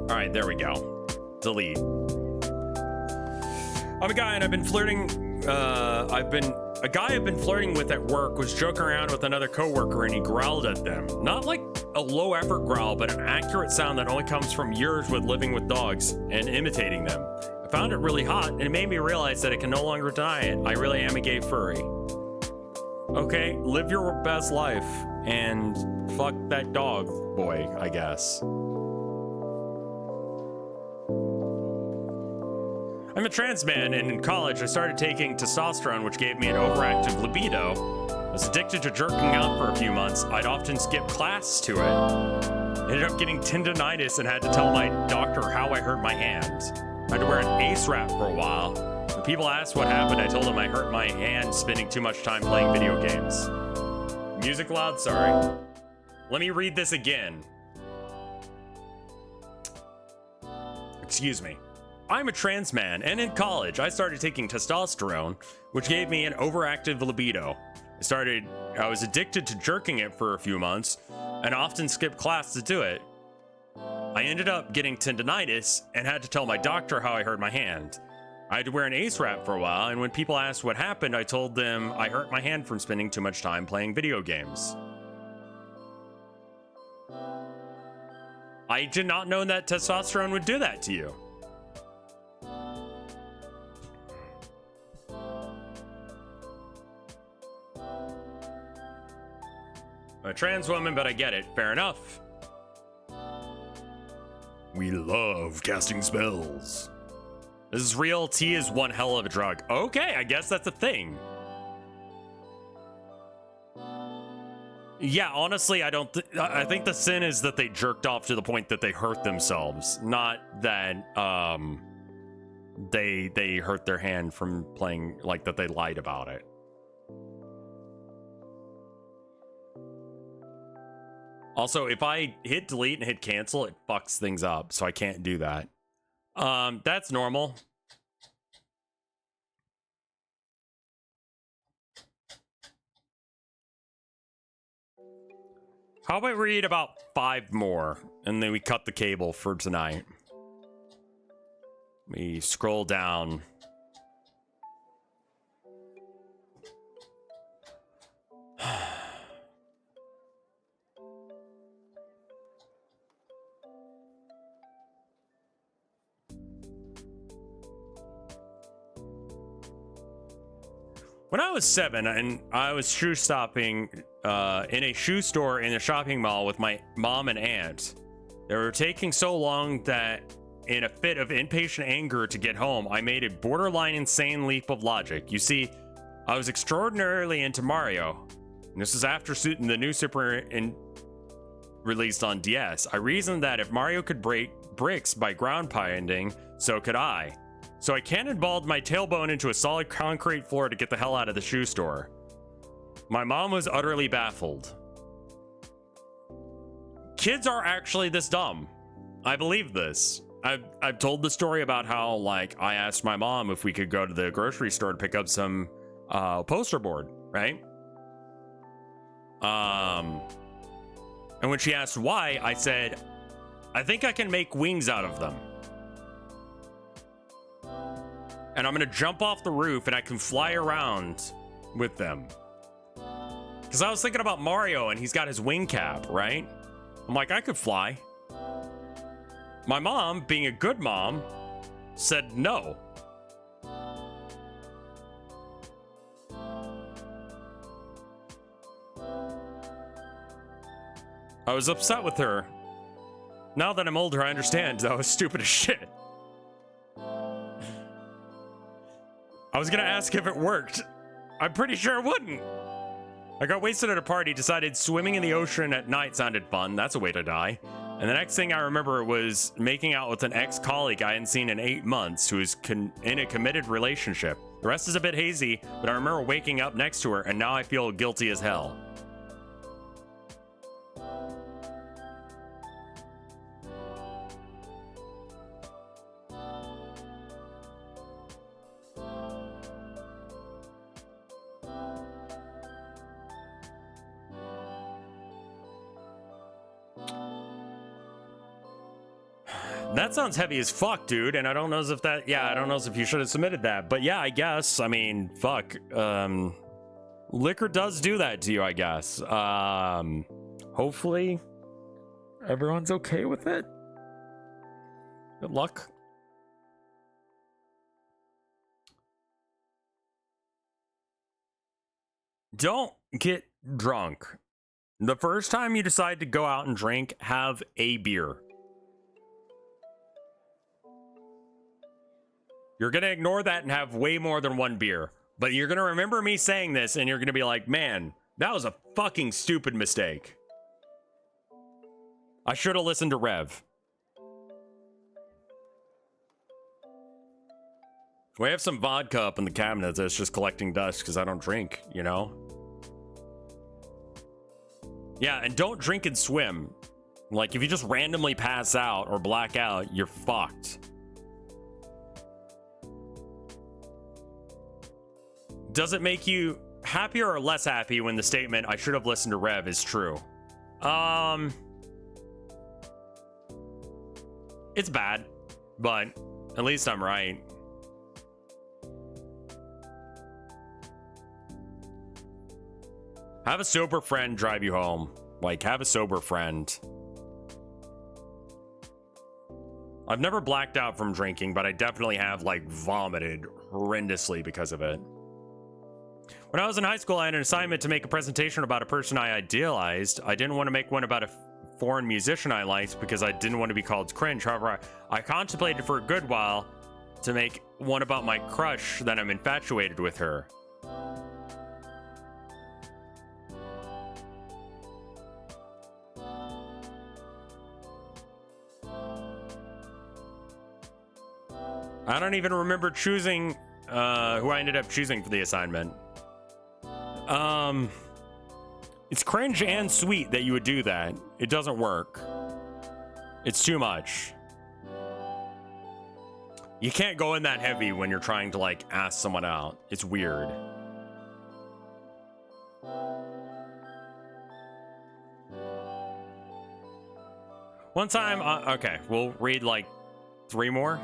All right, there we go. Delete. I'm a guy and I've been flirting. A guy I've been flirting with at work was joking around with another coworker and he growled at them. Not like a low effort growl, but an accurate sound that only comes from years with living with dogs and imitating them. I found it really hot and it made me realize that I can no longer deny it. I really am a gay furry. Okay, live your best life and fuck that dog boy, I guess. I'm a trans man, and in college I started taking testosterone, which gave me an overactive libido. I was addicted to jerking out for a few months. I'd often skip class to it. Ended up getting tendonitis and had to tell my doctor how I hurt my hand. I had to wear an ace wrap for a while. When people asked what happened, I told them I hurt my hand spending too much time playing video games. Music loud, sorry. Let me read this again. Excuse me. I'm a trans man, and in college, I started taking testosterone, which gave me an overactive libido. I was addicted to jerking it for a few months, and often skipped class to do it. I ended up getting tendonitis, and had to tell my doctor how I hurt my hand. I had to wear an ace wrap for a while, and when people asked what happened, I told them I hurt my hand from spending too much time playing video games. I did not know that testosterone would do that to you. I'm a trans woman, but I get it. Fair enough. We love casting spells. This is real. Tea is one hell of a drug. Okay, I guess that's a thing. Yeah, honestly, I think the sin is that they jerked off to the point that they hurt themselves, not that they hurt their hand from playing, like that they lied about it. Also, if I hit delete and hit cancel, it fucks things up, so I can't do that. That's normal. How about we read about 5 more, and then we cut the cable for tonight. We scroll down. When I was 7 and I was shoe shopping in a shoe store in a shopping mall with my mom and aunt, they were taking so long that in a fit of impatient anger to get home, I made a borderline insane leap of logic. You see, I was extraordinarily into Mario. And this is after the new Super released on DS. I reasoned that if Mario could break bricks by ground pounding, so could I. So I cannonballed my tailbone into a solid concrete floor to get the hell out of the shoe store. My mom was utterly baffled. Kids are actually this dumb. I believe this. I've told the story about how, like, I asked my mom if we could go to the grocery store to pick up some poster board, right? And when she asked why, I said, I think I can make wings out of them. And I'm gonna jump off the roof and I can fly around with them. Because I was thinking about Mario and he's got his wing cap, right? I'm like, I could fly. My mom, being a good mom, said no. I was upset with her. Now that I'm older, I understand that was stupid as shit. I was gonna ask if it worked. I'm pretty sure it wouldn't. I got wasted at a party, decided swimming in the ocean at night sounded fun. That's a way to die. And the next thing I remember was making out with an ex-colleague I hadn't seen in 8 months who was in a committed relationship. The rest is a bit hazy, but I remember waking up next to her and now I feel guilty as hell. That sounds heavy as fuck, dude, and I don't know as if that, I don't know as if you should have submitted that, but yeah, I guess, I mean, fuck, liquor does do that to you, I guess. Hopefully everyone's okay with it. Good luck. Don't get drunk. The first time you decide to go out and drink, have a beer. You're going to ignore that and have way more than one beer. But you're going to remember me saying this and you're going to be like, man, that was a fucking stupid mistake. I should have listened to Rev. We have some vodka up in the cabinet that's just collecting dust because I don't drink, you know? Yeah, and don't drink and swim. Like, if you just randomly pass out or black out, you're fucked. Does it make you happier or less happy when the statement, I should have listened to Rev, is true? It's bad, but at least I'm right. Have a sober friend drive you home. Like, have a sober friend. I've never blacked out from drinking, but I definitely have, like, vomited horrendously because of it. When I was in high school, I had an assignment to make a presentation about a person I idealized. I didn't want to make one about a foreign musician I liked because I didn't want to be called cringe. However, I contemplated for a good while to make one about my crush that I'm infatuated with her. I don't even remember choosing who I ended up choosing for the assignment. It's cringe and sweet that you would do that. It doesn't work. It's too much. You can't go in that heavy when you're trying to, like, ask someone out. It's weird. One time, okay, we'll read like 3 more.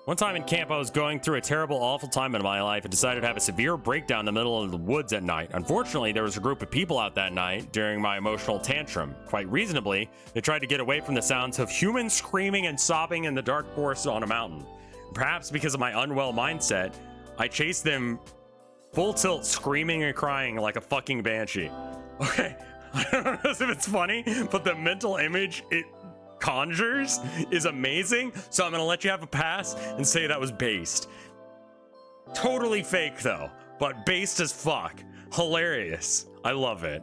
One time in camp, I was going through a terrible, awful time in my life and decided to have a severe breakdown in the middle of the woods at night. Unfortunately, there was a group of people out that night during my emotional tantrum. Quite reasonably, they tried to get away from the sounds of humans screaming and sobbing in the dark forest on a mountain. Perhaps because of my unwell mindset, I chased them full tilt, screaming and crying like a fucking banshee. Okay, I don't know if it's funny, but the mental image it conjures is amazing, so I'm gonna let you have a pass and say that was based. Totally fake though, but based as fuck. Hilarious. I love it.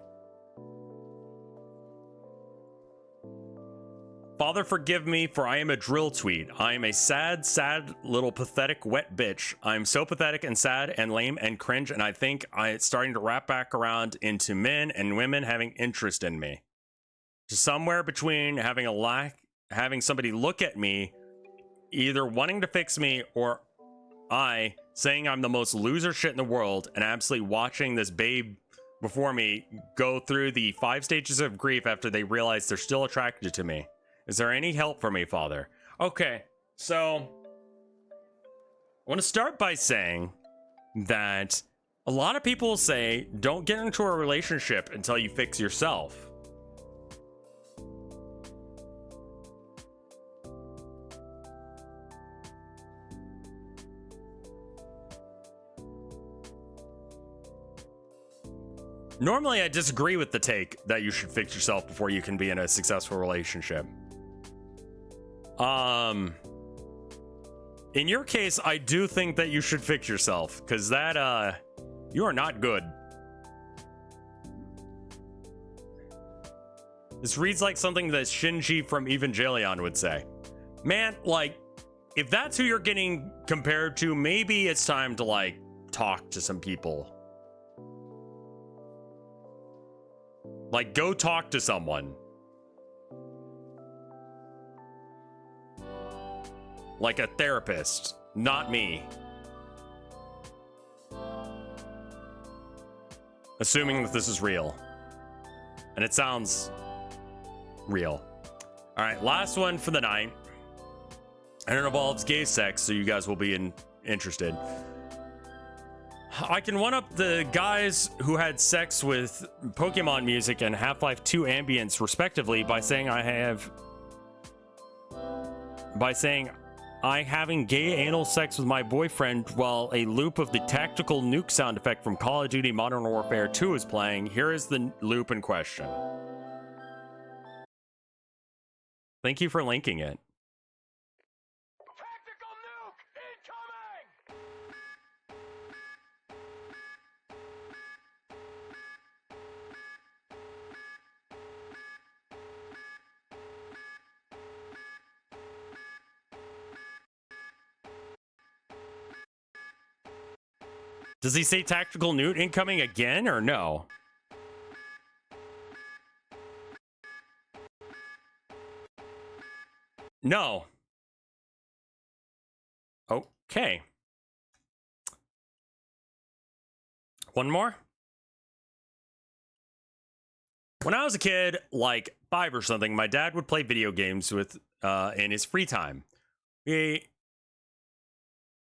Father, forgive me, for I am a drill tweet. I am a sad, sad little pathetic wet bitch. I am so pathetic and sad and lame and cringe, and I think it's starting to wrap back around into men and women having interest in me. Just somewhere between having somebody look at me, either wanting to fix me or I saying I'm the most loser shit in the world, and absolutely watching this babe before me go through the 5 stages of grief after they realize they're still attracted to me. Is there any help for me, Father? Okay, so I want to start by saying that a lot of people say don't get into a relationship until you fix yourself. Normally, I disagree with the take that you should fix yourself before you can be in a successful relationship. In your case, I do think that you should fix yourself, because that, you are not good. This reads like something that Shinji from Evangelion would say. Man, like, if that's who you're getting compared to, maybe it's time to, like, talk to some people. Like, go talk to someone. Like a therapist, not me. Assuming that this is real. And it sounds real. All right, last one for the night. And it involves gay sex, so you guys will be interested. I can one-up the guys who had sex with Pokemon music and Half-Life 2 ambience, respectively, by saying I having gay anal sex with my boyfriend while a loop of the tactical nuke sound effect from Call of Duty Modern Warfare 2 is playing. Here is the loop in question. Thank you for linking it. Tactical nuke incoming! Does he say tactical nuke incoming again or no? No. Okay. One more. When I was a kid, like 5 or something, my dad would play video games with in his free time. We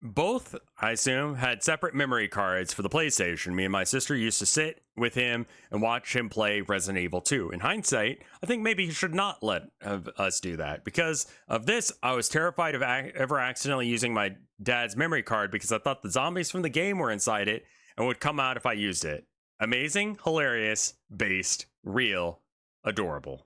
both, I assume, had separate memory cards for the PlayStation. Me and my sister used to sit with him and watch him play Resident Evil 2. In hindsight, I think maybe he should not let us do that. Because of this, I was terrified of ever accidentally using my dad's memory card because I thought the zombies from the game were inside it and would come out if I used it. Amazing, hilarious, based, real, adorable.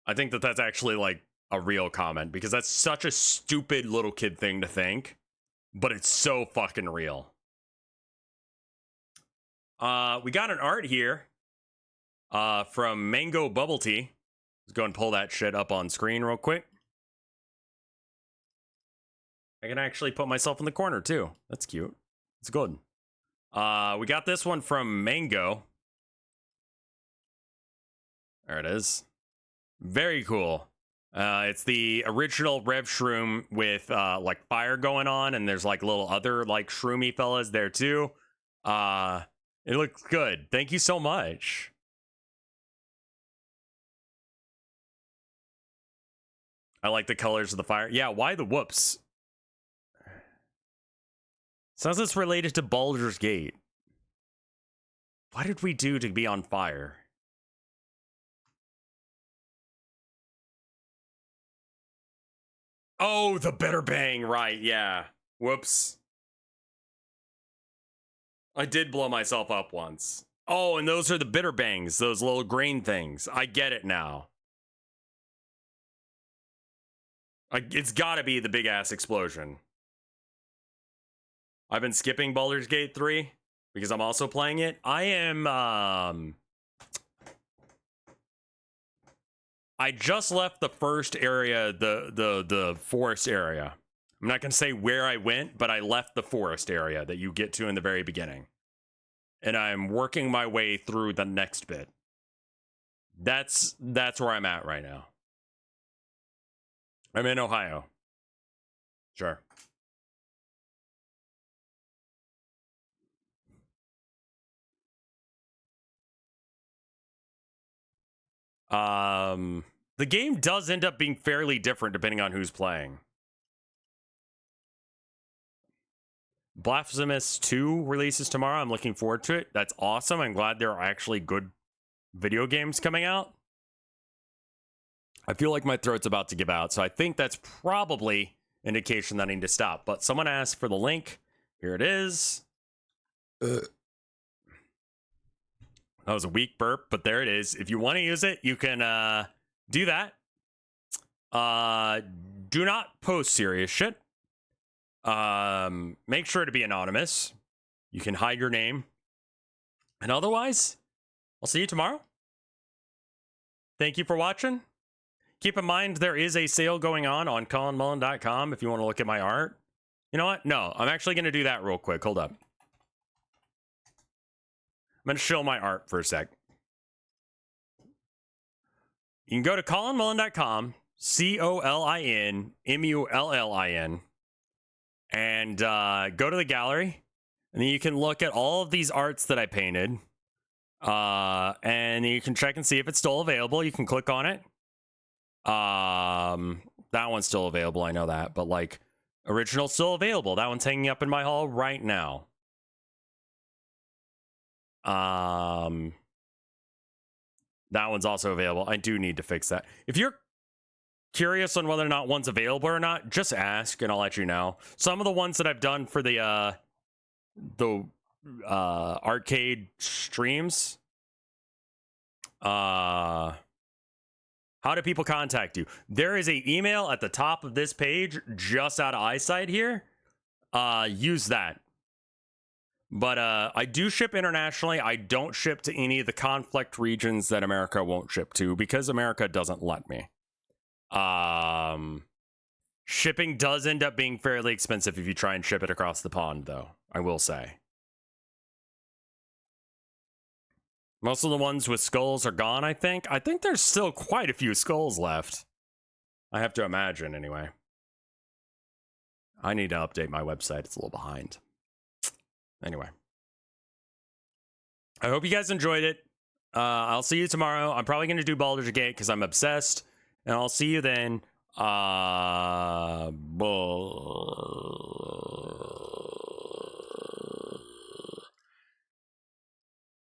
I think that that's actually like a real comment because that's such a stupid little kid thing to think, but it's so fucking real. We got an art here from Mango Bubble Tea. Let's go and pull that shit up on screen real quick. I can actually put myself in the corner too. That's cute. It's good. We got this one from Mango. There it is. Very cool. It's the original Rev Shroom with like fire going on, and there's like little other like shroomy fellas there too. It looks good. Thank you so much. I like the colors of the fire. Yeah, why the whoops? Sounds it's related to Baldur's Gate. What did we do to be on fire? Oh, the bitter bang, right, yeah. Whoops. I did blow myself up once. Oh, and those are the bitter bangs, those little green things. I get it now. It's got to be the big ass explosion. I've been skipping Baldur's Gate 3 because I'm also playing it. I am I just left the first area, the forest area. I'm not going to say where I went, but I left the forest area that you get to in the very beginning. And I'm working my way through the next bit. That's where I'm at right now. I'm in Ohio. Sure. The game does end up being fairly different depending on who's playing. Blasphemous 2 releases tomorrow. I'm looking forward to it. That's awesome. I'm glad there are actually good video games coming out. I feel like my throat's about to give out, so I think that's probably indication that I need to stop. But someone asked for the link. Here it is. That was a weak burp, but there it is. If you want to use it, you can do that. Do not post serious shit. Make sure to be anonymous. You can hide your name. And otherwise, I'll see you tomorrow. Thank you for watching. Keep in mind, there is a sale going on colinmullen.com if you want to look at my art. You know what? No, I'm actually going to do that real quick. Hold up. I'm going to show my art for a sec. You can go to colinmullen.com, COLINMULLIN, and go to the gallery. And then you can look at all of these arts that I painted. And you can check and see if it's still available. You can click on it. That one's still available. I know that. But, like, original still available. That one's hanging up in my hall right now. That one's also available. I do need to fix that. If you're curious on whether or not one's available or not, just ask and I'll let you know. Some of the ones that I've done for the arcade streams, how do people contact you? There is a email at the top of this page, just out of eyesight here. Use that. But I do ship internationally. I don't ship to any of the conflict regions that America won't ship to because America doesn't let me. Shipping does end up being fairly expensive if you try and ship it across the pond, though, I will say. Most of the ones with skulls are gone, I think. I think there's still quite a few skulls left. I have to imagine, anyway. I need to update my website. It's a little behind. Anyway. I hope you guys enjoyed it. I'll see you tomorrow. I'm probably going to do Baldur's Gate because I'm obsessed. And I'll see you then.